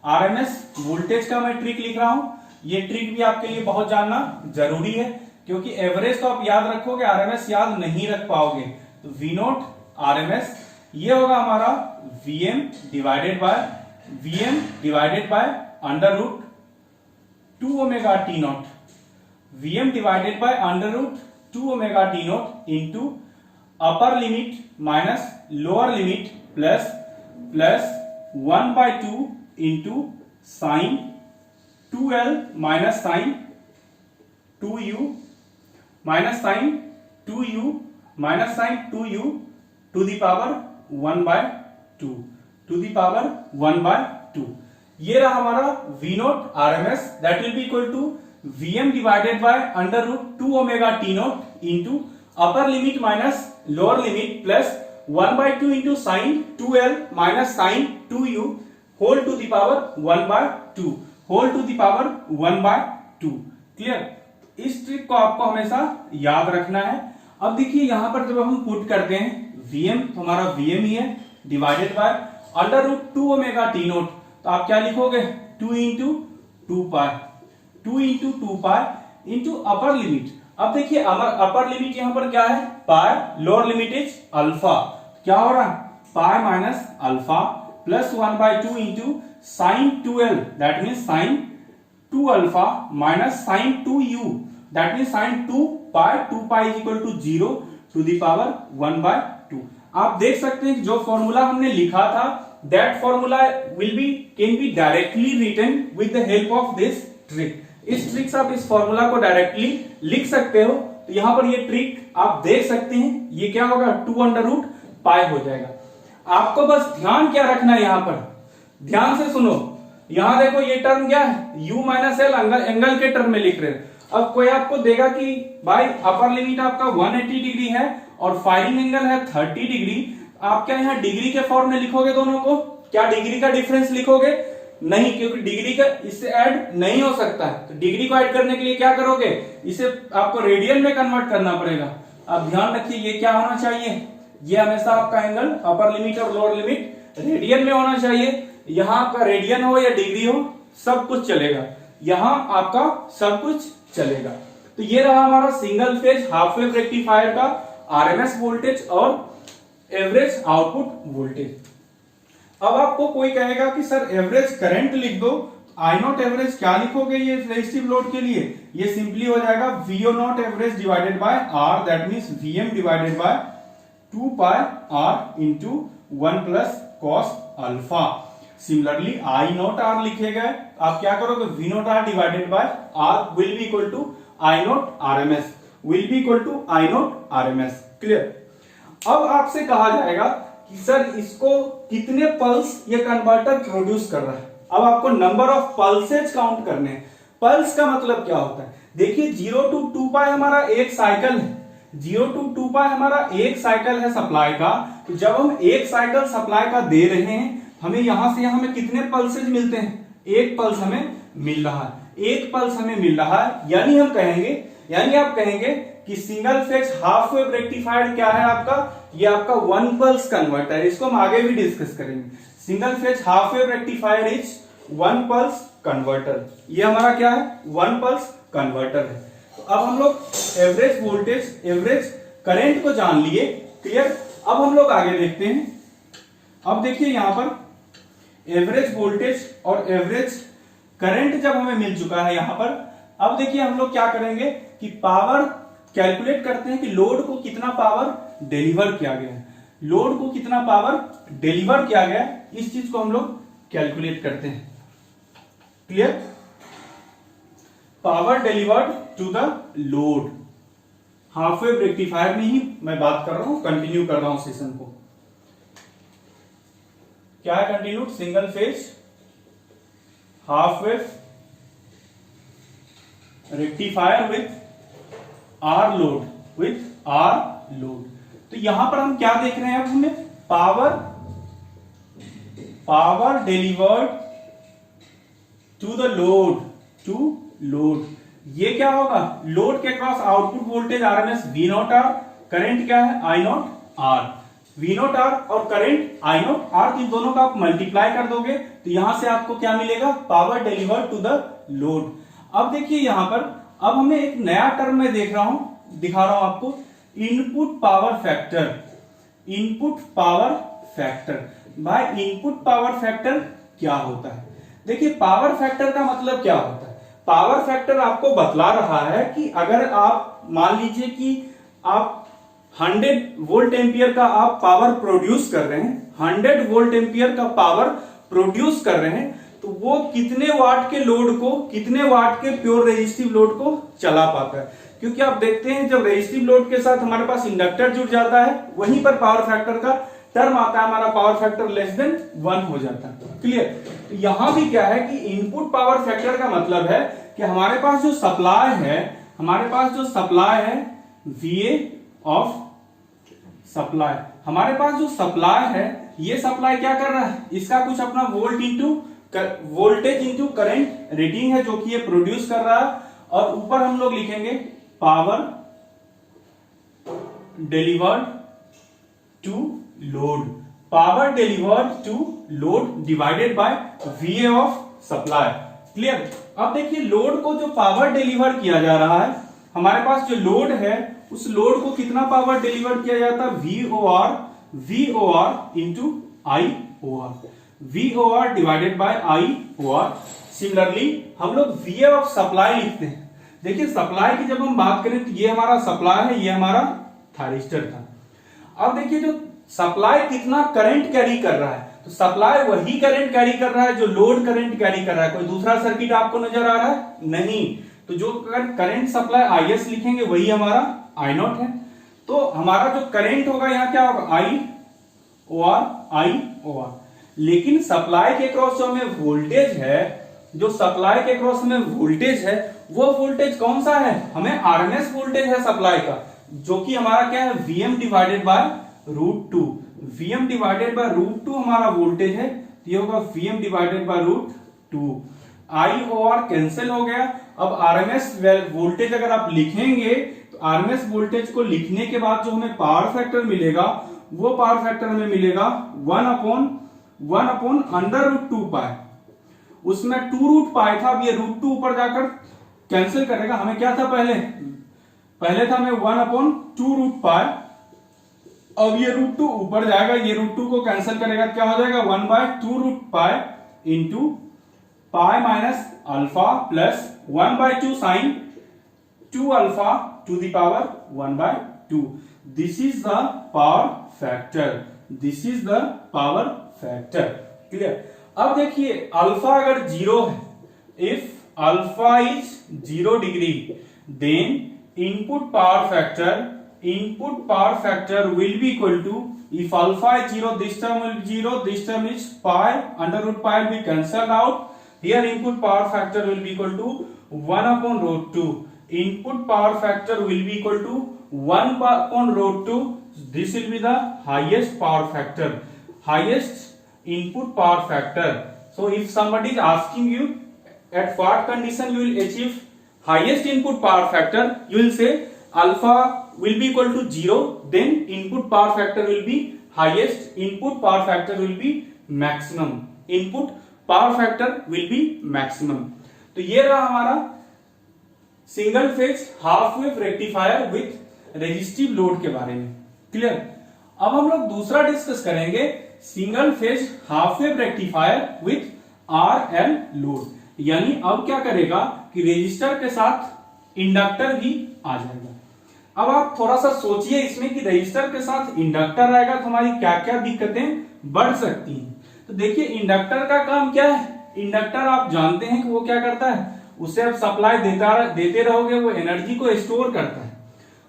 आरएमएस वोल्टेज का मैं ट्रिक लिख रहा हूं, ये ट्रिक भी आपके लिए बहुत जानना जरूरी है, क्योंकि एवरेज तो आप याद रखोगे, आरएमएस याद नहीं रख पाओगे। तो V नॉट आरएमएस ये होगा हमारा Vm divided by under root 2 omega T nought, Vm divided by under root 2 omega T nought into upper limit minus lower limit plus 1/2 into sine 2l minus sine 2u minus sine 2u minus sine 2u to the power 1/2 ये रहा हमारा V nought RMS that will be equal to Vm divided by under root 2 omega T nought into upper limit minus lower limit plus 1/2 into sine 2l minus sine 2u whole to the power 1/2 clear. इस trick को आपको हमेशा याद रखना है। अब देखिए यहां पर जब हम पुट करते हैं Vm, तो हमारा Vm ही है divided by under root 2 omega T nought, तो आप क्या लिखोगे 2 into 2 pi into upper limit. अब देखिए अपर लिमिट यहां पर क्या है pi, lower limit is alpha, क्या हो रहा है pi minus alpha plus 1/2 into sine 2l that mean sine 2 alpha minus sine 2u that mean sine 2 pi is equal to 0 to the power 1/2। आप देख सकते हैं जो फॉर्मूला हमने लिखा था that formula can be directly written with the help of this trick. इस trick से आप इस फॉर्मूला को डायरेक्टली लिख सकते हो। तो यहां पर ये ट्रिक आप देख सकते हैं, ये क्या होगा 2/√पाई हो जाएगा। आपको बस ध्यान क्या रखना है, यहां पर ध्यान से सुनो, यहां देखो ये टर्म क्या है u माइनस एल एंगल के टर्म में लिख रहे हैं। अब कोई आपको देगा कि भाई अपर लिमिट आपका 180 डिग्री है और फायरिंग एंगल है 30 डिग्री, आप क्या यहाँ डिग्री के फॉर्म में लिखोगे दोनों को, क्या डिग्री का डिफरेंस लिखोगे? नहीं, क्योंकि डिग्री का इससे ऐड नहीं हो सकता है। तो डिग्री को ऐड करने के लिए क्या करोगे, इसे आपको रेडियन में कन्वर्ट करना पड़ेगा। अब ध्यान रखिए ये क्या होना चाहिए, ये हमेशा आपका एंगल अपर लिमिट और लोअर लिमिट रेडियन में होना चाहिए। यहाँ आपका रेडियन हो या डिग्री हो सब कुछ चलेगा, यहाँ आपका सब कुछ चलेगा। तो ये रहा हमारा single phase half wave rectifier का आरएमएस वोल्टेज और एवरेज आउटपुट वोल्टेज। अब आपको कोई कहेगा कि सर एवरेज करंट लिख दो, आई नॉट एवरेज क्या लिखोगे ये रेजिस्टिव लोड के लिए, ये सिंपली हो जाएगा VO nought average divided by R that means VM divided by 2 pi R into 1 plus cos alpha. Similarly I not R लिखे गए, आप क्या करोगे V not R divided by R will be equal to I nought RMS, will be equal to I nought RMS. Clear. अब आपसे कहा जाएगा कि सर इसको कितने पल्स ये कन्वर्टर प्रोड्यूस कर रहा है। अब आपको नंबर ऑफ पल्सेज काउंट करने हैं। पल्स का मतलब क्या होता है, देखिए 0 to 2 पाई हमारा एक साइकिल है, 0 to 2 पाई हमारा एक साइकिल है सप्लाई का। तो जब हम एक साइकिल सप्लाई का दे रहे हैं, हमें यहां से यहां में कितने पल्सेज मिलते हैं, एक पल्स हमें मिल रहा है, एक पल्स हमें मिल रहा है। यानी आप कहेंगे कि single phase half wave rectifier क्या है आपका, ये आपका 1 पल्स कन्वर्टर है। इसको हम आगे भी डिस्कस करेंगे। Single phase half wave rectifier is 1 pulse converter, ये हमारा क्या है 1 पल्स कन्वर्टर है। तो अब हम लोग एवरेज वोल्टेज एवरेज करंट को जान लिए, क्लियर। अब हम लोग आगे देखते हैं। अब देखिए यहां पर एवरेज वोल्टेज और एवरेज करंट जब हमें मिल चुका है यहां पर, अब देखिए हम लोग क्या करेंगे कि पावर कैलकुलेट करते हैं कि लोड को कितना पावर डिलीवर किया गया है, लोड को कितना पावर डिलीवर किया गया, इस चीज को हम लोग कैलकुलेट करते हैं। Clear. Power delivered to the load, half wave rectifier में ही मैं बात कर रहा हूं, कंटिन्यू कर रहा हूं सेशन को। क्या है continue, single phase half wave rectifier with R load, तो यहां पर हम क्या देख रहे हैं, अब हमें power delivered to the load, ये क्या होगा, लोड के across output voltage RMS V not R, current क्या है I not R, V not R और करंट आई नॉट आर, इन दोनों का आप मल्टीप्लाई कर दोगे तो यहां से आपको क्या मिलेगा, power delivered to the load. अब देखिए यहां पर अब हमें एक नया टर्म में दिखा रहा हूं आपको, इनपुट पावर फैक्टर। भाई इनपुट पावर फैक्टर क्या होता है? देखिए पावर फैक्टर का मतलब क्या होता है? पावर फैक्टर आपको बतला रहा है कि अगर आप मान लीजिए कि आप 100 वोल्ट एम्पियर का आप पावर प्रोड्यूस कर रहे हैं, 100 वोल्ट एम्पियर का पावर प्रोड्यूस कर रहे हैं, तो वो कितने वाट के लोड को, कितने वाट के प्योर रेजिस्टिव लोड को चला पाता है। क्योंकि आप देखते हैं जब रेजिस्टिव लोड के साथ हमारे पास इंडक्टर जुड़ जाता है, वहीं पर पावर फैक्टर का टर्म आता है, हमारा पावर फैक्टर लेस देन 1 हो जाता है। क्लियर? तो यहां भी क्या है कि इनपुट पावर फैक्टर का मतलब है कि हमारे पास जो सप्लाई है, हमारे पास जो सप्लाई है VA ऑफ सप्लाई, हमारे पास जो सप्लाई है, ये सप्लाई क्या कर रहा है, इसका कुछ अपना वोल्टेज इंटू करंट रेटिंग है जो कि ये प्रोड्यूस कर रहा है, और ऊपर हम लोग लिखेंगे power delivered to load, power delivered to load divided by VA of supply. Clear? अब देखिए लोड को जो पावर डिलीवर किया जा रहा है, हमारे पास जो लोड है उस लोड को कितना पावर डिलीवर किया जाता है, VOR into IOR, VOR divided by IOR। Similarly हम लोग VA ऑफ सप्लाई लिखते हैं। देखिए सप्लाई की जब हम बात करें तो ये हमारा सप्लाई है, ये हमारा थायरिस्टर था। अब देखिए जो सप्लाई कितना करंट कैरी कर रहा है, तो सप्लाई वही करंट कैरी कर रहा है जो लोड करंट कैरी कर रहा है। कोई दूसरा सर्किट आपको नजर आ रहा है? नहीं। तो जो करंट सप्लाई IS लिखेंगे वही हमारा I0 है। तो हमारा जो करंट होगा यहाँ क्या होगा, IOR। लेकिन सप्लाई के क्रॉस जो हमें वोल्टेज है, जो सप्लाई के क्रॉस में वोल्टेज है, वो वोल्टेज कौन सा है, हमें RMS वोल्टेज है सप्लाई का, जो कि हमारा क्या है, VM divided by √2। VM divided by √2 हमारा वोल्टेज है, तो ये होगा VM divided by √2। IOR cancel हो गया। अब RMS वोल्टेज अगर आप लिखेंगे तो RMS वोल्टेज को लिखने के बाद जो हमें पावर फैक्टर मिलेगा, वो पावर फैक्टर हमें मिलेगा 1/√2 पाई। उसमें 2√पाई था, अब ये √2 ऊपर जाकर कैंसिल करेगा। हमें क्या था पहले था हमें 1/2√पाई, अब ये √2 ऊपर जाएगा, ये √2 को कैंसिल करेगा, क्या हो जाएगा 1/2√पाई into pi minus alpha plus 1/2 sine 2 alpha to the power 1/2। This is the power factor, this is the power factor. Clear? अब देखिए अल्फा अगर 0 है, if alpha is 0 degree, then input power factor will be equal to, if alpha is 0, this term will be 0, this term is pi, √pi will be cancelled out. Here input power factor will be equal to 1/√2. Input power factor will be equal to 1/√2. This will be the highest power factor, highest input power factor. So if somebody is asking you at what condition you will achieve highest input power factor, you will say alpha will be equal to 0, then input power factor will be highest, input power factor will be maximum, input power factor will be maximum। तो ये रहा हमारा single phase half wave rectifier with resistive load के बारे में। Clear? अब हम लोग दूसरा डिस्कस करेंगे single phase half wave rectifier with RL load. यानी अब क्या करेगा कि रेजिस्टर के साथ इंडक्टर भी आ जाएगा। अब आप थोड़ा सा सोचिए इसमें कि रजिस्टर के साथ इंडक्टर आएगा तो हमारी क्या क्या दिक्कतें बढ़ सकती हैं। तो देखिए इंडक्टर का काम क्या है, इंडक्टर आप जानते हैं कि वो क्या करता है, उसे आप सप्लाई देते रहोगे, वो एनर्जी को स्टोर करता है,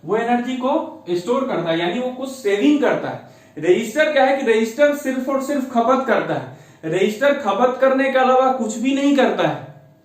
वो एनर्जी को स्टोर करता है, यानी वो कुछ सेविंग करता है। रजिस्टर क्या है कि रजिस्टर सिर्फ और सिर्फ खपत करता है, रजिस्टर खपत करने के अलावा कुछ भी नहीं करता है।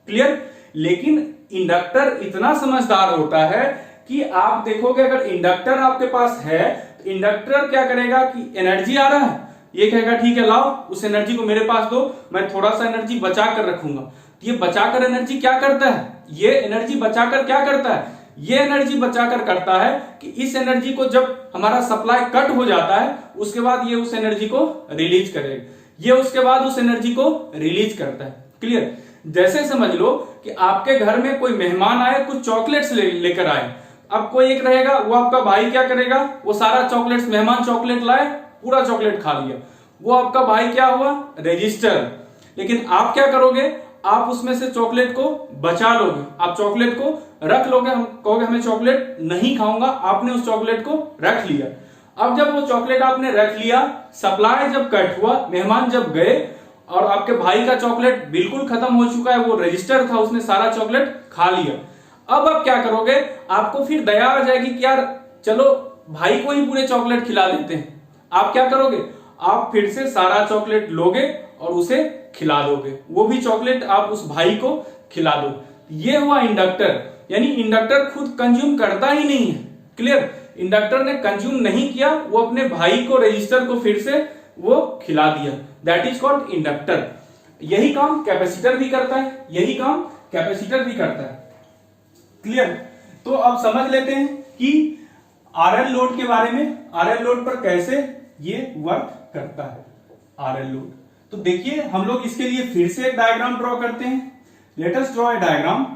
क्लियर? लेकिन इंडक्टर इतना समझदार होता है कि आप देखोगे अगर इंडक्टर आपके पास है तो इंडक्टर क्या करेगा कि एनर्जी आ रहा है, ये कहेगा ठीक है लाओ उस एनर्जी को मेरे पास दो, मैं थोड़ा सा एनर्जी बचा कर रखूंगा। तो ये बचाकर एनर्जी क्या करता है, ये एनर्जी बचाकर क्या करता है, ये एनर्जी बचाकर करता है कि इस एनर्जी को जब हमारा सप्लाई कट हो जाता है उसके बाद ये उस एनर्जी को रिलीज करेगा, ये उसके बाद उस एनर्जी को रिलीज करता है। क्लियर? जैसे समझ लो कि आपके घर में कोई मेहमान आए, कुछ चॉकलेट्स लेकर आए। अब कोई एक रहेगा, वो आपका भाई क्या करेगा, वो सारा चॉकलेट्स, मेहमान चॉकलेट लाए, पूरा चॉकलेट खा लिया। वो आपका भाई क्या हुआ, रजिस्टर। लेकिन आप क्या करोगे, आप उसमें से चॉकलेट को बचा लोगे, आप चॉकलेट को रख लोगे, हम कहोगे हमें चॉकलेट नहीं खाऊंगा, आपने उस चॉकलेट को रख लिया। अब जब वो चॉकलेट आपने रख लिया, सप्लाई जब कट हुआ, मेहमान जब गए और आपके भाई का चॉकलेट बिल्कुल खत्म हो चुका है, वो रजिस्टर था, उसने सारा चॉकलेट खा लिया। अब आप क्या करोगे, आपको फिर दया आ जाएगी कि यार चलो भाई को ही पूरे चॉकलेट खिला देते हैं। आप क्या करोगे, आप फिर से सारा चॉकलेट लोगे और उसे खिला दोगे, वो भी चॉकलेट आप उस भाई को खिला दो। ये हुआ इंडक्टर, यानी इंडक्टर खुद कंज्यूम करता ही नहीं है। क्लियर, इंडक्टर ने कंज्यूम नहीं किया, वो अपने भाई को, रजिस्टर को फिर से वो खिला दिया, दैट इज कॉल्ड इंडक्टर। यही काम कैपेसिटर भी करता है, यही काम कैपेसिटर भी करता है। क्लियर, तो अब समझ लेते हैं कि आरएल लोड के बारे में, आरएल लोड पर कैसे ये वर्क करता है आरएल लोड। तो देखिए हम लोग इसके लिए फिर से एक डायग्राम ड्रॉ करते हैं। Let us draw a diagram.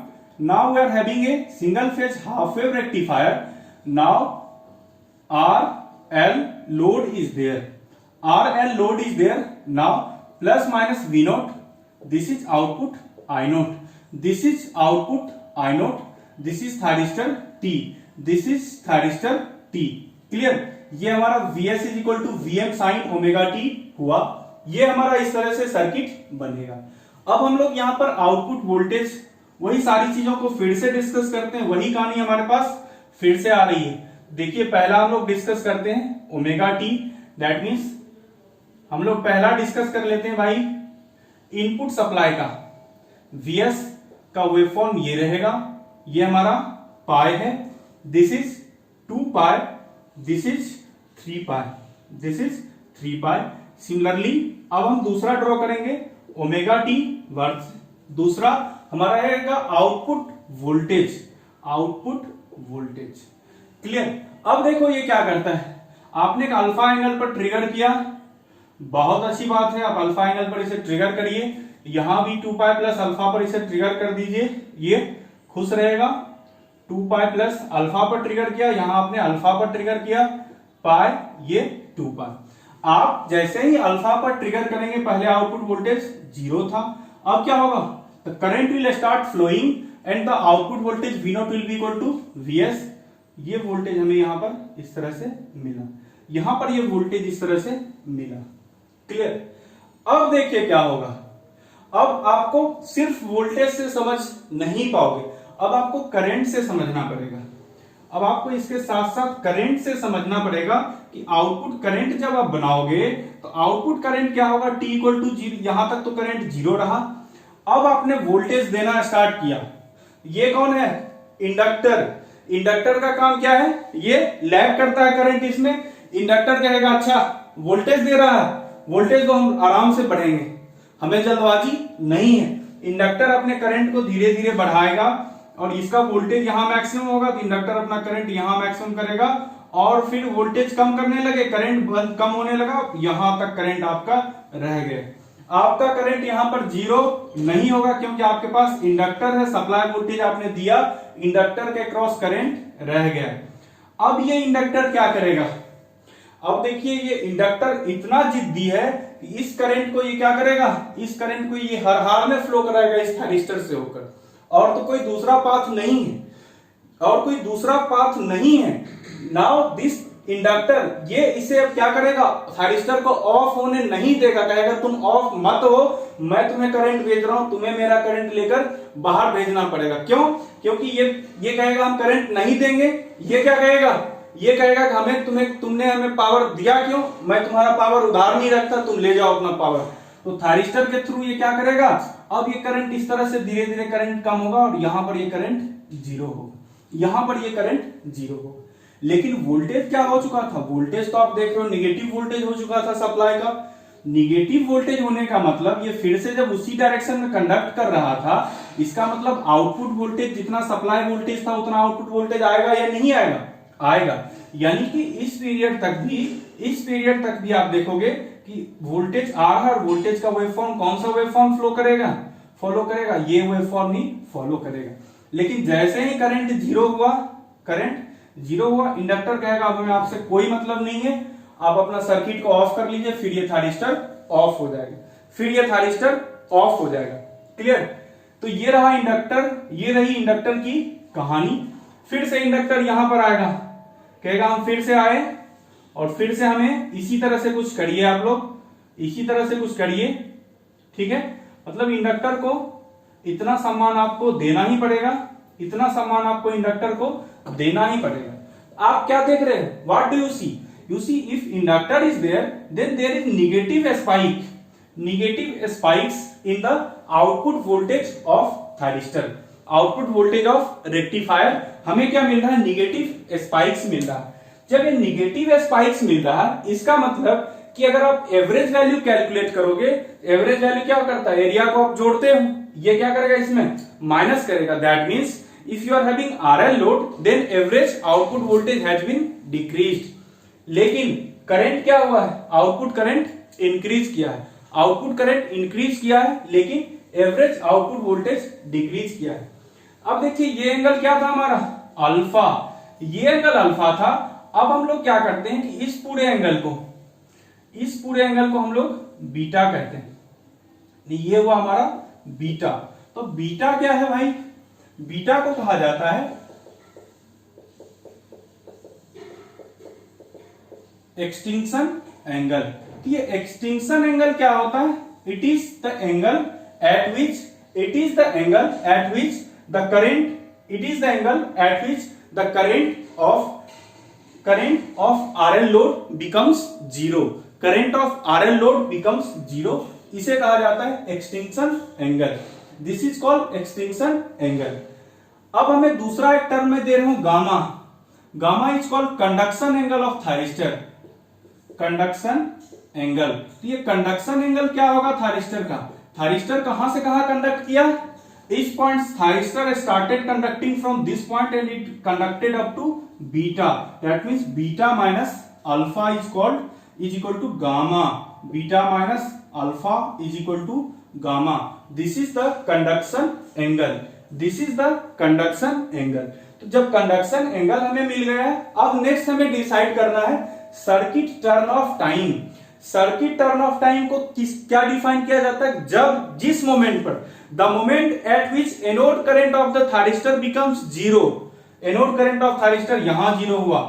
Now we are having a single phase half wave rectifier. Now RL load is there. RL load is there. Now plus minus V naught. This is output I naught. This is output I naught. This is thyristor T. This is thyristor T. Clear? ये हमारा Vs is equal to Vm sin omega t हुआ। ये हमारा इस तरह से circuit बनेगा। अब हम लोग यहाँ पर आउटपुट वोल्टेज, वही सारी चीजों को फिर से डिस्कस करते हैं, वही कहानी हमारे पास फिर से आ रही है। देखिए पहला हम लोग डिस्कस करते हैं ओमेगा टी, दैट मीन्स हम लोग पहला डिस्कस कर लेते हैं भाई इनपुट सप्लाई का। Vs का वेवफॉर्म ये रहेगा, ये हमारा पाई है, this is 2 pi, this is 3 pi, this is 3 pi. Similarly अब हम दूसरा ड्रॉ करेंगे ओमेगा टी वर्थ। दूसरा हमारा रहेगा output voltage, output voltage. Clear, अब देखो ये क्या करता है, आपने एक अल्फा एंगल पर ट्रिगर किया, बहुत अच्छी बात है, आप अल्फा एंगल पर इसे ट्रिगर करिए। यहां भी 2 पाई प्लस अल्फा पर इसे ट्रिगर कर दीजिए, ये खुश रहेगा। 2 पाई प्लस अल्फा पर ट्रिगर किया, यहां आपने अल्फा पर ट्रिगर किया, पाई, ये 2 पाई। आप जैसे ही अल्फा पर ट्रिगर करेंगे, पहले आउटपुट वोल्टेज 0 था, अब क्या होगा, the current will start flowing and the output voltage V0 will be equal to Vs। ये वोल्टेज हमें यहां पर इस तरह से मिला, यहां पर ये वोल्टेज इस तरह से मिला। क्लियर, अब देखिए क्या होगा, अब आपको सिर्फ वोल्टेज से समझ नहीं पाओगे, अब आपको करंट से समझना पड़ेगा। अब आपको इसके साथ साथ करंट से समझना पड़ेगा कि आउटपुट करंट जब आप बनाओगे तो आउटपुट करंट क्या होगा, T इक्वल टू 0। यहां तक तो करंट 0 रहा, अब आपने वोल्टेज देना स्टार्ट किया। ये कौन है, इंडक्टर। इंडक्टर का काम क्या है, ये लैग करता है करंट इसमें। इंडक्टर कहेगा अच्छा वोल्टेज दे रहा है, वोल्टेज तो हम आराम से बढ़ेंगे, हमें जल्दबाजी नहीं है। इंडक्टर अपने करंट को धीरे धीरे बढ़ाएगा और इसका वोल्टेज यहां मैक्सिमम होगा तो इंडक्टर अपना करंट यहां मैक्सिमम करेगा और फिर वोल्टेज कम करने लगे, करंट कम होने लगा, यहां तक करंट आपका रह गया। आपका करंट यहां पर 0 नहीं होगा क्योंकि आपके पास इंडक्टर है, सप्लाई वोल्टेज आपने दिया, इंडक्टर के क्रॉस करंट रह गया। अब ये इंडक्टर क्या करेगा, अब देखिए ये इंडक्टर इतना जिद्दी है कि इस करंट को ये क्या करेगा, इस करंट को ये हर हाल में फ्लो कराएगा इस थायरिस्टर से होकर, और तो कोई दूसरा पाथ नहीं है, और कोई दूसरा पाथ नहीं है। नाउ दिस इंडक्टर ये इसे अब क्या करेगा, थायरिस्टर को ऑफ होने नहीं देगा, कहेगा तुम ऑफ मत हो, मैं तुम्हें करंट भेज रहा हूं, तुम्हें मेरा करंट लेकर बाहर भेजना पड़ेगा। क्यों, क्योंकि ये कहेगा हम करंट नहीं देंगे, ये क्या कहेगा, ये कहेगा कि तुमने हमें पावर दिया क्यों, मैं तुम्हारा पावर उधार नहीं रखता, तुम ले जाओ अपना पावर। तो थायरिस्टर के थ्रू ये क्या करेगा, अब ये करंट इस तरह से धीरे धीरे करंट कम होगा और यहां पर ये करंट 0 होगा, यहां पर ये करंट 0 होगा। लेकिन वोल्टेज क्या हो चुका था, वोल्टेज तो आप देख रहे हो निगेटिव वोल्टेज हो चुका था सप्लाई का। निगेटिव वोल्टेज होने का मतलब ये फिर से जब उसी डायरेक्शन में कंडक्ट कर रहा था, इसका मतलब आउटपुट वोल्टेज जितना सप्लाई वोल्टेज था उतना आउटपुट वोल्टेज आएगा या नहीं आएगा, आएगा। यानी कि इस पीरियड तक भी आप देखोगे कि वोल्टेज आ रहा है और वोल्टेज का वेवफॉर्म कौन सा वेवफॉर्म फॉलो करेगा, ये वेवफॉर्म ही फॉलो करेगा। लेकिन जैसे ही करंट 0 हुआ, इंडक्टर कहेगा अब हमें आपसे कोई मतलब नहीं है, आप अपना सर्किट को ऑफ कर लीजिए, फिर ये थायरिस्टर ऑफ हो जाएगा, फिर ये थायरिस्टर ऑफ हो जाएगा। क्लियर? तो ये रहा इंडक्टर, ये रही इंडक्टर की कहानी। फिर से इंडक्टर यहां पर आएगा, कहेगा हम फिर से आए और फिर से हमें इसी तरह से कुछ करिए, आप लोग इसी तरह से कुछ करिए। ठीक है, मतलब इंडक्टर को इतना सम्मान आपको देना ही पड़ेगा, इतना सम्मान आपको इंडक्टर को देना ही पड़ेगा। आप क्या देख रहे हैं? What do you see? You see, if inductor is there, then there is negative spikes in the output voltage of thyristor, output voltage of rectifier। हमें क्या मिल रहा है? नेगेटिव स्पाइक्स मिल रहा है। जब ये नेगेटिव स्पाइक्स मिल रहा है, इसका मतलब कि अगर आप एवरेज वैल्यू कैलकुलेट करोगे, एवरेज वैल्यू क्या करता है? एरिया को आप जोड़ते हो, ये क्या करेगा? इसमें माइनस करेगा। That means if you are having RL load, then average output voltage has been decreased. लेकिन करंट क्या हुआ है? आउटपुट करंट इंक्रीज किया है, आउटपुट करंट इंक्रीज किया है, लेकिन एवरेज आउटपुट वोल्टेज डिक्रीज किया है। अब देखिए ये एंगल क्या था हमारा? अल्फा। ये एंगल अल्फा था। अब हम लोग क्या करते हैं कि इस पूरे एंगल को हम लोग बीटा कहते हैं। ये हुआ हमारा बीटा। तो बीटा क्या है भाई? बीटा को कहा जाता है एक्सटिंक्शन एंगल। तो ये एक्सटिंक्शन एंगल क्या होता है? It is the angle eight which the current of RL load becomes zero. Current of RL load becomes zero, इसे कहा जाता है extinction angle. This is called extinction angle. अब हमें दूसरा एक टर्म में दे रहा हूं gamma. Gamma is called conduction angle of thyristor. Conduction angle. तो ये कंडक्शन एंगल क्या होगा थायरिस्टर का? थायरिस्टर कहां से कहां कंडक्ट किया? इस point thyristor started conducting from this point and it conducted up to beta. That means beta minus alpha is equal to gamma. Beta minus alpha is equal to gamma. This is the conduction angle. This is the conduction angle. तो जब conduction angle हमें मिल गया है, अब next हमें decide करना है circuit turn off time. Circuit turn off time को क्या डिफाइन किया जाता है? जब जिस मोमेंट पर, the moment at which anode current of the thyristor becomes zero. Anode current of thyristor यहां जीरो हुआ।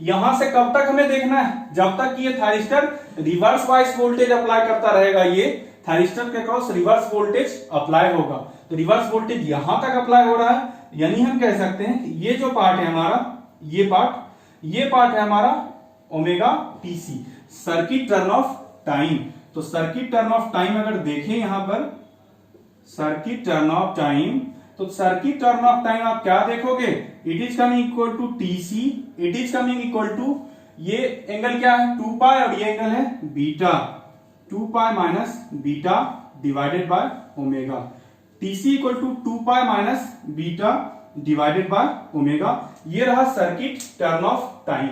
यहां से कब तक हमें देखना है? जब तक ये thyristor reverse bias voltage apply करता रहेगा। ये थायरिस्टर के क्रॉस रिवर्स वोल्टेज अप्लाई होगा। तो रिवर्स वोल्टेज यहां तक अप्लाई हो रहा है, यानी हम कह सकते हैं कि ये जो पार्ट है हमारा, ये पार्ट है हमारा omega TC, circuit turn off time. तो सर्किट टर्न ऑफ टाइम अगर देखें यहां पर सर्किट टर्न ऑफ टाइम, तो सर्किट टर्न ऑफ टाइम आप क्या देखोगे? It is coming equal to TC, it is coming equal to, ये एंगल क्या है? 2 पाई और ये एंगल है beta. 2 pi minus beta divided by omega. TC equal to 2 pi minus beta divided by omega. ये रहा circuit turn off time.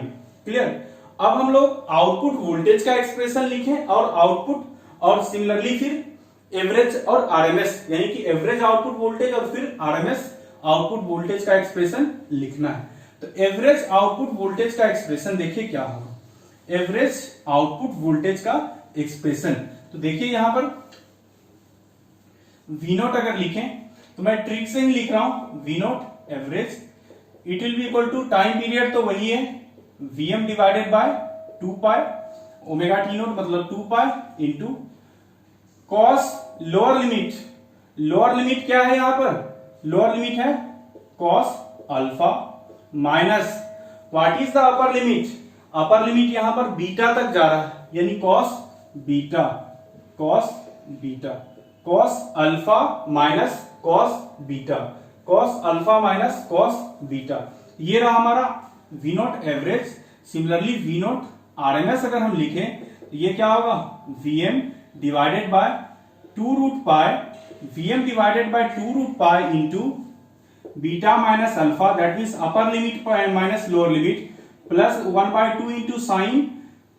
Clear? अब हम लोग आउटपुट वोल्टेज का एक्सप्रेशन लिखें और आउटपुट, और सिमिलरली फिर एवरेज और आरएमएस, यानी कि एवरेज आउटपुट वोल्टेज और फिर आरएमएस आउटपुट वोल्टेज का एक्सप्रेशन लिखना है। तो एवरेज आउटपुट वोल्टेज का एक्सप्रेशन देखिए क्या होगा। एवरेज आउटपुट वोल्टेज का एक्सप्रेशन, तो देखिए यहां पर V नोट अगर लिखें तो मैं ट्रिक से ही लिख रहा हूं, V nought average, it will be equal to time period तो वही है Vm divided by 2 pi omega T nought, मतलब 2 pi into cos lower limit. Lower limit क्या है यहां पर? लोअर लिमिट है cos alpha minus what is the upper limit? Upper limit यहां पर बीटा तक जा रहा है, यानी cos beta, cos beta, cos alpha minus cos beta, cos alpha minus cos beta. ये रहा हमारा V nought average. Similarly V nought RMS अगर हम लिखें तो ये क्या होगा? Vm divided by 2 root pi, Vm divided by 2 root pi into beta minus alpha, that means upper limit minus lower limit, plus 1/2 into sine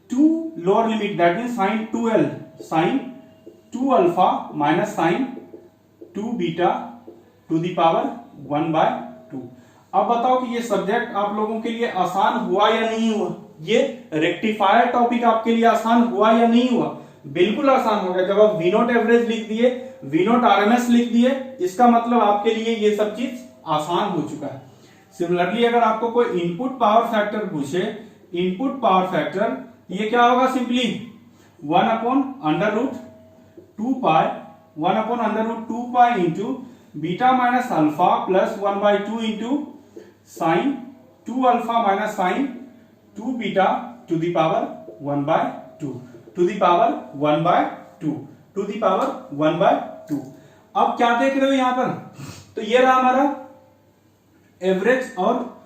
2 lower limit, that means sine 2l, sine 2 alpha minus sine 2 beta to the power 1/2। अब बताओ कि ये subject आप लोगों के लिए आसान हुआ या नहीं हुआ? ये रेक्टिफायर टॉपिक आपके लिए आसान हुआ या नहीं हुआ? बिल्कुल आसान हो गया। जब आप वी नॉट एवरेज लिख दिए, वी नॉट आरएमएस लिख दिए, इसका मतलब आपके लिए ये सब चीज आसान हो चुका है। सिमिलरली अगर आपको कोई इनपुट पावर फैक्टर पूछे, इनपुट पावर फैक्टर ये क्या होगा? Simply 1/√2 pi into beta minus alpha plus 1/2 into sine 2 alpha minus sine 2 beta to the power 1/2 to the power 1/2 to the power 1/2। अब क्या देख रहे हो यहां पर? तो ये रहा हमारा एवरेज और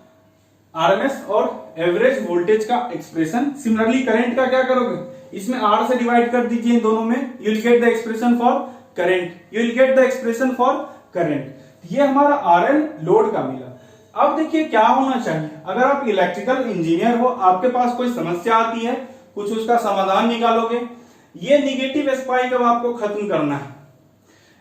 आरएमएस और एवरेज वोल्टेज का एक्सप्रेशन। सिमिलरली करंट का क्या करोगे? इसमें R से डिवाइड कर दीजिए इन दोनों में, you will get the expression for current, you will get the expression for current. ये हमारा RL लोड का मिला। अब देखिए क्या होना चाहिए, अगर आप इलेक्ट्रिकल इंजीनियर हो, आपके पास कोई समस्या आती है, कुछ उसका समाधान निकालोगे, ये निगेटिव स्पाइक अब आपको खत्म करना है।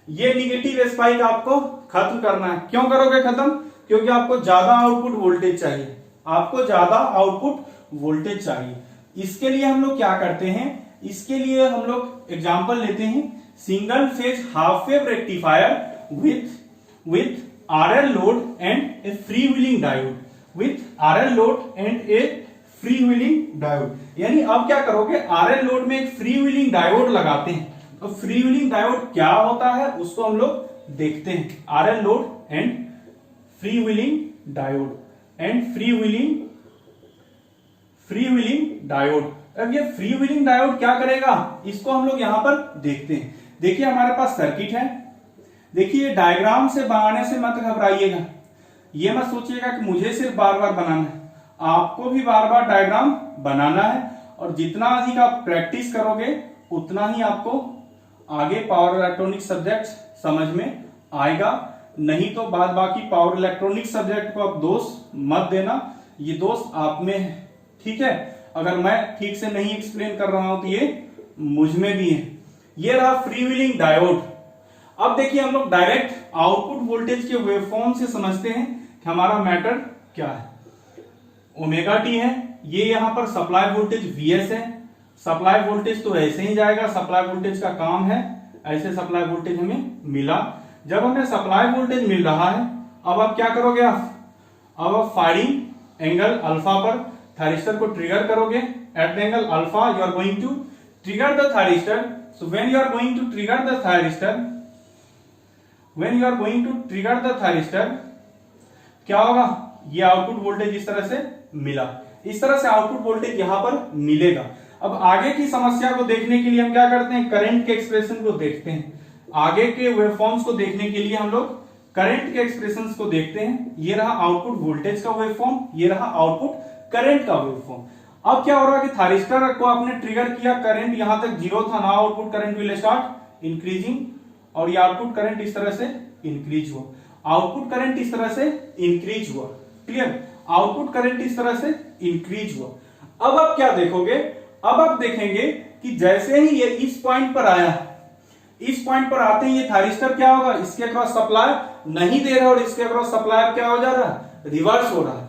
ये निगेटिव स्पाइक आपको खत्म करना है। क्यों करोगे खत्म? क्योंकि आपको ज्यादा आउटपुट वोल्टेज चाहिए, आपको ज्यादा आउटपुट वोल्टेज चाहिए। इसके लिए हम लोग क्या करते हैं? इसके लिए हम लोग एग्जांपल लेते हैं single phase half wave rectifier with RL load and A free wheeling diode, with RL load and A free wheeling diode. यानी अब क्या करोगे? RL लोड में एक फ्री व्हीलिंग डायोड लगाते हैं। तो फ्री व्हीलिंग डायोड क्या होता है उसको हम लोग देखते हैं। RL load and free wheeling diode and free wheeling diode. अब ये फ्री व्हीलिंग डायोड क्या करेगा, इसको हम लोग यहां पर देखते हैं। देखिए हमारे पास सर्किट है। देखिए डायग्राम से बनाने से मत घबराइएगा, ये मत सोचिएगा कि मुझे सिर्फ बार बार बनाना है, आपको भी बार बार डायग्राम बनाना है। और जितना अधिक आप प्रैक्टिस करोगे उतना ही आपको आगे पावर इलेक्ट्रॉनिक सब्जेक्ट समझ में आएगा। नहीं तो बाद बाकी पावर इलेक्ट्रॉनिक सब्जेक्ट को आप दोष मत देना, ये दोष आप में है, ठीक है? अगर मैं ठीक से नहीं एक्सप्लेन कर रहा हूं तो ये मुझ में भी है। ये रहा फ्री व्हीलिंग डायोड। अब देखिए हम लोग डायरेक्ट आउटपुट वोल्टेज के वेवफॉर्म से समझते हैं कि हमारा मैटर क्या है। ओमेगा टी है, ये यहां पर सप्लाई वोल्टेज Vs है। सप्लाई वोल्टेज तो ऐसे ही जाएगा, सप्लाई वोल्टेज का काम है, ऐसे सप्लाई वोल्टेज हमें मिला। जब हमें सप्लाई वोल्टेज मिल रहा है, अब आप क्या करोगे? अब आप फायरिंग एंगल अल्फा पर थायरिस्टर को ट्रिगर करोगे। At the angle alpha you are going to trigger the thyristor. So when you are going to trigger the thyristor, when you are going to trigger the thyristor, क्या होगा? ये output voltage इस तरह से मिला, इस तरह से आउटपुट वोल्टेज यहां पर मिलेगा। अब आगे की समस्या को देखने के लिए हम क्या करते हैं? करंट के एक्सप्रेशन को देखते हैं। आगे के वेवफॉर्म्स को देखने के लिए हम लोग करंट के एक्सप्रेशंस को देखते हैं। ये रहा आउटपुट वोल्टेज का वेवफॉर्म, ये रहा आउटपुट करंट का वेवफॉर्म। अब क्या हो रहा है कि थायरिस्टर को आपने ट्रिगर किया, करंट यहां तक 0 था, now output current will start increasing, और ये आउटपुट करंट इस तरह से इंक्रीज हुआ, आउटपुट करंट इस तरह से इंक्रीज हुआ। क्लियर? आउटपुट करंट इस तरह से इंक्रीज हुआ। अब आप क्या देखोगे? अब आप देखेंगे कि जैसे ही ये इस पॉइंट पर आया, इस पॉइंट पर आते ही ये थायरिस्टर क्या होगा? इसके अक्रॉस सप्लाई नहीं दे रहा और इसके अक्रॉस सप्लाई क्या हो जा रहा है? रिवर्स हो रहा है।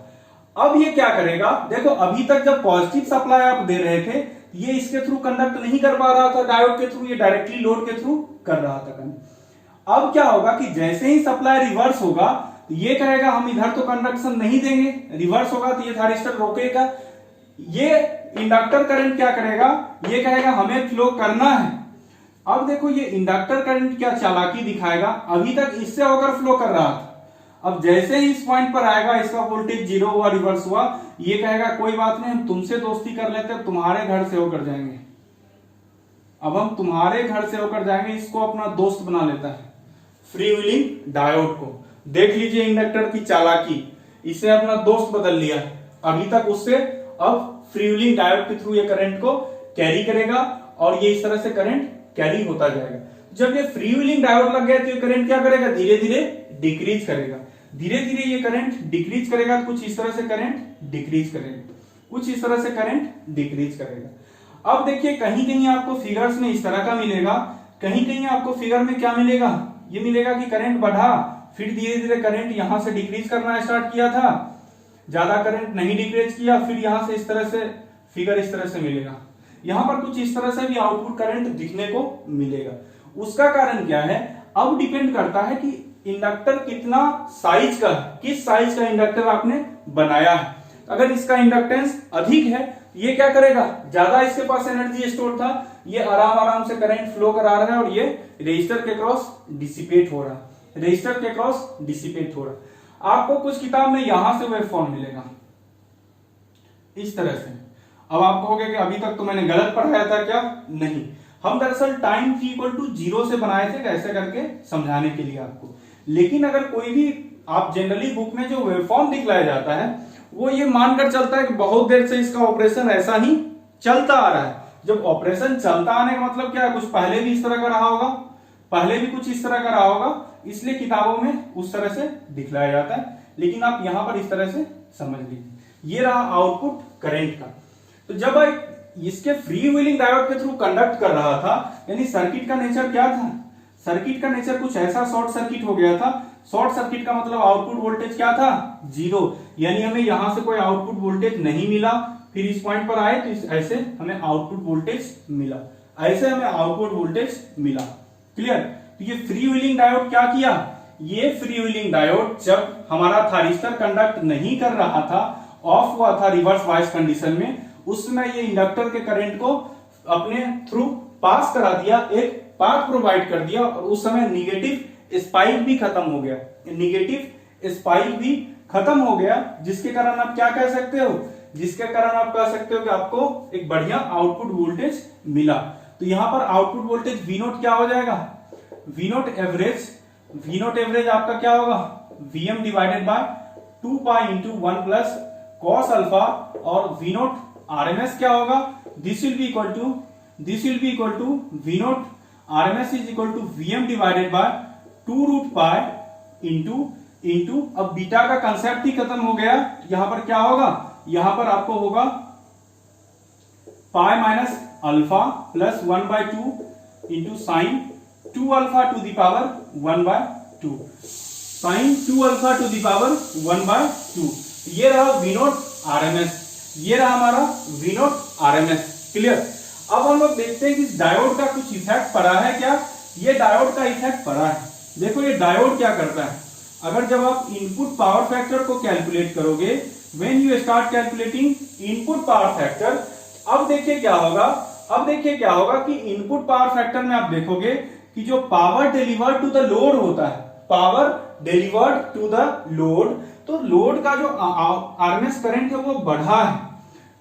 अब ये क्या करेगा? देखो अभी तक जब पॉजिटिव सप्लाई आप दे रहे थे, ये इसके थ्रू कंडक्ट नहीं कर पा रहा था डायोड के थ्रू, ये डायरेक्टली लोड के थ्रू कर रहा था कंडक्ट। अब क्या होगा कि जैसे ही सप्लाई रिवर्स होगा, ये कहेगा हम इधर तो कंडक्शन नहीं देंगे, रिवर्स होगा तो ये थायरिस्टर रोकेगा। ये इंडक्टर करंट क्या करेगा? ये कहेगा हमें फ्लो करना है। अब देखो ये इंडक्टर करंट क्या चालाकी दिखाएगा, अभी तक इससे होकर फ्लो कर रहा था, अब जैसे ही इस पॉइंट पर आएगा, इसका वोल्टेज 0 हुआ, रिवर्स हुआ, ये कहेगा कोई बात नहीं, हम तुमसे दोस्ती कर लेते हैं, तुम्हारे घर से होकर जाएंगे, अब हम तुम्हारे घर से होकर जाएंगे। इसको अपना दोस्त बना लेता है फ्री व्हीलिंग डायोड को। देख लीजिए इंडक्टर की चालाकी, इसे अपना दोस्त बदल लिया। अभी तक उससे अब फ्री व्हीलिंग डायोड के थ्रू ये करंट को कैरी करेगा और ये इस तरह से करंट कैरी होता जाएगा। जब ये फ्री व्हीलिंग डायोड लग गया तो ये करंट क्या करेगा? धीरे धीरे डिक्रीज करेगा, धीरे धीरे ये करंट डिक्रीज करेगा, कुछ इस तरह से करंट डिक्रीज करेगा, कुछ इस तरह से करंट डिक्रीज करेगा। अब देखिए कहीं कहीं आपको फिगर्स में इस तरह का मिलेगा, कहीं कहीं आपको फिगर में क्या मिलेगा? ये मिलेगा कि करंट बढ़ा, फिर धीरे धीरे करंट यहां से डिक्रीज करना स्टार्ट किया था, ज्यादा करंट नहीं डिक्रीज किया, फिर यहां से इस तरह से फिगर इस तरह से मिलेगा। यहां पर कुछ इस तरह से भी आउटपुट करंट दिखने को मिलेगा। उसका कारण क्या है, अब डिपेंड करता है कि इंडक्टर कितना साइज का, किस साइज का इंडक्टर आपने बनाया है। अगर इसका इंडक्टेंस अधिक है, ये क्या करेगा, ज्यादा इसके पास एनर्जी स्टोर था, ये आराम आराम से करंट फ्लो करा रहा है और ये रेजिस्टर के क्रॉस डिसिपेट हो रहा है, रेजिस्टर के क्रॉस डिसिपेट हो रहा है। आपको कुछ किताब में यहां से वेवफॉर्म मिलेगा इस तरह से। अब आप कहोगे कि अभी तक तो मैंने गलत पढ़ाया था क्या? नहीं, हम दरअसल टाइम t इक्वल टू 0 से बनाए थे कैसे करके समझाने के लिए आपको। लेकिन अगर कोई भी आप जनरली बुक में जो वेवफॉर्म दिखलाया जाता है वो ये मानकर चलता है कि बहुत देर से इसका ऑपरेशन ऐसा ही चलता आ रहा है। जब ऑपरेशन चलता आने का मतलब क्या है, कुछ पहले भी इस तरह का रहा होगा, पहले भी कुछ इस तरह का रहा होगा, इसलिए किताबों में उस तरह से दिखलाया जाता है। लेकिन आप यहां पर इस तरह से समझ लीजिए, ये रहा आउटपुट करंट का। तो जब इसके फ्री व्हीलिंग डायोड के थ्रू कंडक्ट कर रहा था, यानी सर्किट का नेचर क्या था, सर्किट का नेचर कुछ ऐसा शॉर्ट सर्किट हो गया था। शॉर्ट सर्किट का मतलब आउटपुट वोल्टेज क्या था, 0, यानी हमें यहां से कोई आउटपुट वोल्टेज नहीं मिला। फिर इस पॉइंट पर आए तो ऐसे हमें आउटपुट वोल्टेज मिला, ऐसे हमें आउटपुट वोल्टेज मिला। क्लियर? तो ये फ्री व्हीलिंग डायोड क्या किया, ये फ्री व्हीलिंग डायोड जब हमारा थारिस्टर कंडक्ट नहीं कर रहा था, ऑफ हुआ था रिवर्स बायस कंडीशन में, उस समय ये इंडक्टर के करंट को अपने थ्रू पास करा दिया, एक पाथ प्रोवाइड कर दिया, और उस समय निगेटिव स्पाइक भी खत्म हो गया, निगेटिव स्पाइक भी खत्म हो गया, जिसके कारण आप क्या कह सकते हो, जिसके कारण आप कह सकते हो कि आपको एक बढ़िया आउटपुट वोल्टेज मिला। तो यहां पर आउटपुट वोल्टेज V नोट क्या हो जाएगा, V nought average, V nought average आपका क्या होगा, Vm divided by 2 pi into 1 plus cos alpha, और V नोट RMS क्या होगा, this will be equal to V nought RMS is equal to Vm divided by 2 root pi into अब beta का concept ही खत्म हो गया। यहां पर क्या होगा, यहां पर आपको होगा pi minus alpha plus 1/2 into sine 2 alpha to the power 1/2, sine 2 alpha to the power 1/2। ये रहा V नोट RMS, ये रहा हमारा V नोट RMS। क्लियर? अब हम लोग देखते हैं कि इस डायोड का कुछ इफेक्ट पड़ा है क्या। ये डायोड का इफेक्ट पड़ा है। देखो ये डायोड क्या करता है, अगर जब आप इनपुट पावर फैक्टर को कैलकुलेट करोगे, when you start calculating input power factor, अब देखिए क्या होगा कि इनपुट पावर फैक्टर में आप देखोगे कि जो power delivered to the load होता है, power delivered to the load, तो लोड का जो आरएमएस करंट है वो बढ़ा है।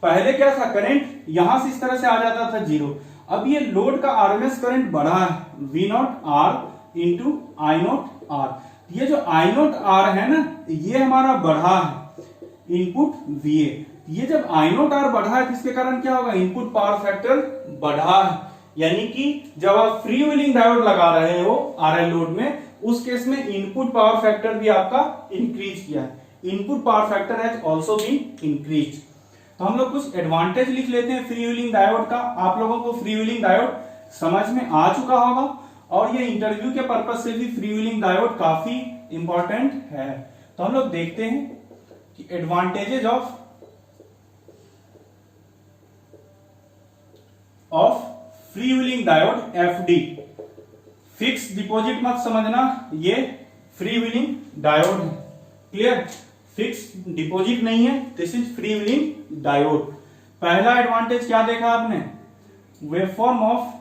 पहले क्या था, करंट यहां से इस तरह से आ जाता था 0, अब ये लोड का आरएमएस करंट बढ़ा है, V note R into I note R। ये जो I नोट R है ना, ये हमारा बढ़ा है इनपुट VA। ये जब I नोट R बढ़ा है, इसके कारण क्या होगा, इनपुट पावर फैक्टर बढ़ा है, यानी कि जब आप फ्री व्हीलिंग डायोड लगा रहे हो RL लोड में, उस केस में इनपुट पावर फैक्टर भी आपका इंक्रीज किया है, input power factor has also been increase. तो हम लोग कुछ एडवांटेज लिख लेते हैं फ्री व्हीलिंग डायोड का। आप लोगों को फ्री व्हीलिंग डायोड समझ में आ चुका होगा, और ये इंटरव्यू के पर्पज से भी फ्री व्हीलिंग डायोड काफी इंपॉर्टेंट है। तो हम लोग देखते हैं कि advantages of free wheeling diode FD। Fix deposit मत समझना, ये फ्री व्हीलिंग डायोड है। क्लियर? फिक्स डिपॉजिट नहीं है, this is free wheeling diode. पहला एडवांटेज क्या देखा आपने, waveform of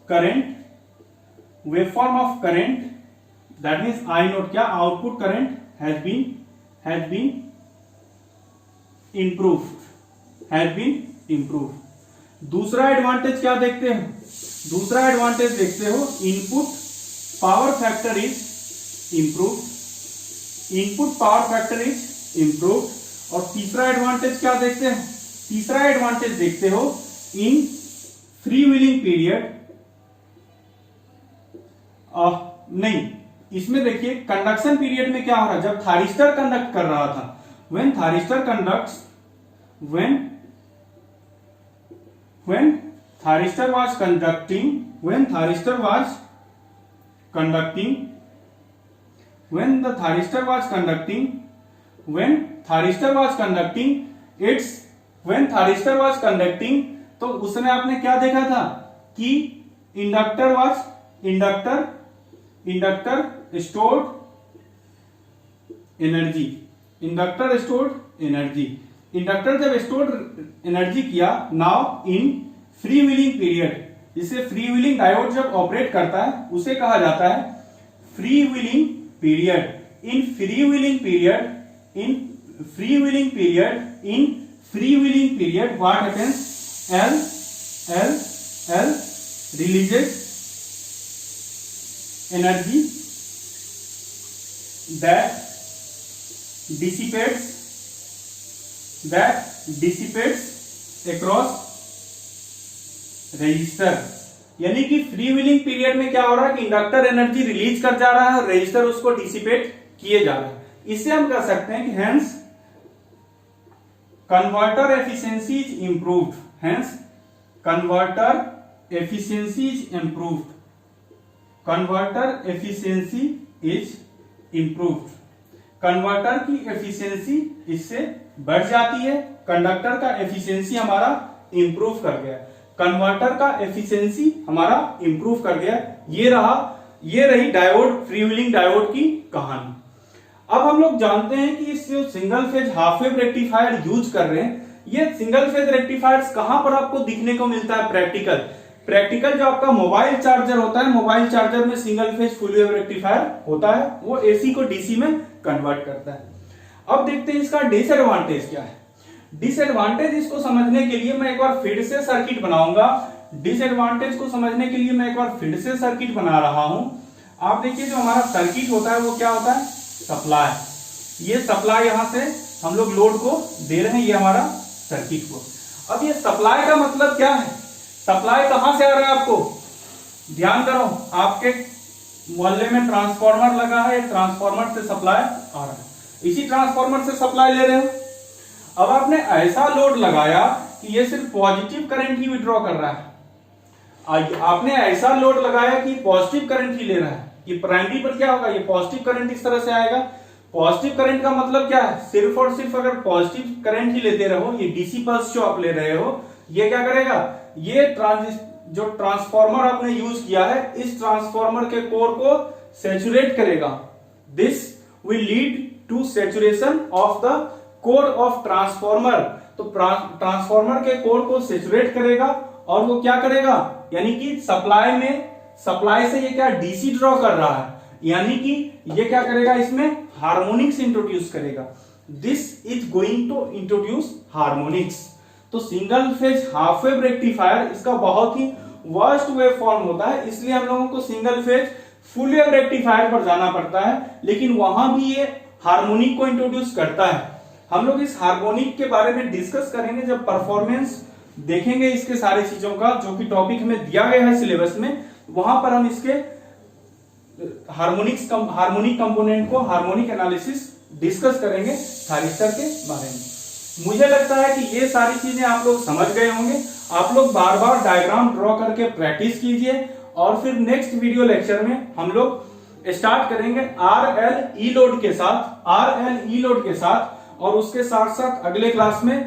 current, that means I not क्या, output current has been improve. दूसरा एडवांटेज क्या देखते हैं, दूसरा एडवांटेज देखते हो, input power factor is improve. और तीसरा एडवांटेज क्या देखते हैं, तीसरा एडवांटेज देखते हो, इन फ्री व्हीलिंग पीरियड, नहीं, इसमें देखिए कंडक्शन पीरियड में क्या हो रहा है, जब थारिस्टर कंडक्ट कर रहा था, when thyristor was conducting, when the thyristor thyristor was conducting it's when thyristor was conducting, तो उस समय आपने क्या देखा था कि inductor stored energy, inductor stored energy. Inductor जब स्टोर्ड एनर्जी किया, now in free wheeling period, जिसे फ्री व्हीलिंग डायोड जब ऑपरेट करता है उसे कहा जाता है free wheeling period. In free wheeling period what happens, L releases energy that dissipates across resistor. यानी कि फ्री व्हीलिंग पीरियड में क्या हो रहा है कि इंडक्टर एनर्जी रिलीज कर जा रहा है और रेजिस्टर उसको डिसिपेट किए जा रहा है। इससे हम कह सकते हैं कि hence converter efficiency is improved, hence converter efficiency is improved, converter efficiency is improved. Converter की एफिशिएंसी इससे बढ़ जाती है, कंडक्टर का एफिशिएंसी हमारा इंप्रूव कर गया, कन्वर्टर का एफिशिएंसी हमारा इंप्रूव कर गया। ये रही डायोड, फ्री व्हीलिंग डायोड की कहानी। अब हम लोग जानते हैं कि इस जो single phase half wave rectifier use कर रहे हैं, ये सिंगल फेज रेक्टिफायर्स कहां पर आपको दिखने को मिलता है? प्रैक्टिकल जो आपका मोबाइल चार्जर होता है, मोबाइल चार्जर में single phase full wave rectifier होता है, वो एसी को डीसी में कन्वर्ट करता है। अब देखते हैं इसका डिसएडवांटेज क्या है। डिसएडवांटेज इसको समझने के लिए मैं एक बार फिर से सर्किट बनाऊंगा। डिसएडवांटेज को समझने के लिए मैं एक बार फिर से सर्किट बना रहा हूं। आप देखिए जो हमारा सर्किट होता है वो क्या होता है? सप्लाई। ये सप्लाई यहां से हम लोग लोड को दे रहे हैं, ये हमारा सर्किट को। अब ये सप्लाई का मतलब क्या है? सप्लाई कहां से आ रहा है आपको ध्यान करो, आपके मोहल्ले में ट्रांसफार्मर लगा है, ट्रांसफार्मर से सप्लाई आ रहा है, इसी ट्रांसफार्मर से सप्लाई ले रहे हो। अब आपने ऐसा लोड लगाया कि ये सिर्फ पॉजिटिव करंट ही विड्रॉ कर रहा है, आपने ऐसा लोड लगाया कि पॉजिटिव करंट ही ले रहा है। ये प्राइमरी पर क्या होगा? ये पॉजिटिव करंट इस तरह से आएगा। पॉजिटिव करंट का मतलब क्या है? सिर्फ और सिर्फ अगर पॉजिटिव करंट ही लेते रहो, ये डीसी पल्स जो आप ले रहे हो, ये क्या करेगा? ये जो ट्रांसफार्मर आपने यूज किया है, इस ट्रांसफार्मर के कोर को सैचुरेट करेगा। This will lead to saturation of the core of transformer. तो ट्रांसफार्मर के कोर को सैचुरेट करेगा और वो क्या करेगा? यानी कि सप्लाई से ये क्या डीसी ड्रॉ कर रहा है, यानी कि ये क्या करेगा? इसमें हार्मोनिक्स इंट्रोड्यूस करेगा। This is going to introduce harmonics. तो single phase half wave rectifier इसका बहुत ही वर्स्ट वेव फॉर्म होता है, इसलिए हम लोगों को single phase full wave rectifier पर जाना पड़ता है, लेकिन वहां भी ये हार्मोनिक को इंट्रोड्यूस करता है। हम लोग इस हार्मोनिक के बारे में डिस्कस करेंगे जब परफॉर्मेंस देखेंगे इसके सारी चीजों का, जो कि टॉपिक हमें दिया गया है सिलेबस में, वहां पर हम इसके हार्मोनिक कंपोनेंट को, हार्मोनिक एनालिसिस डिस्कस करेंगे थारिस्टर के बारे में। मुझे लगता है कि ये सारी चीजें आप लोग समझ गए होंगे। आप लोग बार बार डायग्राम ड्रॉ करके प्रैक्टिस कीजिए और फिर नेक्स्ट वीडियो लेक्चर में हम लोग स्टार्ट करेंगे RLE लोड के साथ, और उसके साथ साथ अगले क्लास में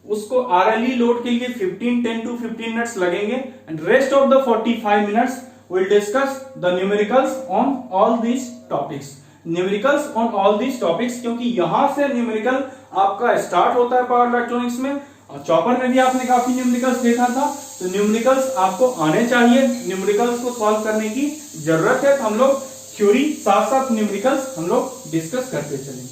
उसको RLE लोड के लिए 10 to 15 मिनट्स लगेंगे, and rest of the 45 minutes we'll discuss the numericals on all these topics. Numericals on all these topics, क्योंकि यहां से न्यूमेरिकल आपका स्टार्ट होता है पावर इलेक्ट्रॉनिक्स में, और चॉपर में भी आपने काफी न्यूमेरिकल्स देखा था। तो न्यूमेरिकल्स आपको आने चाहिए, न्यूमेरिकल्स को सॉल्व करने की जरूरत है। तो हम लोग थ्योरी साथ साथ न्यूमेरिकल्स हम लोग डिस्कस करते चलेंगे।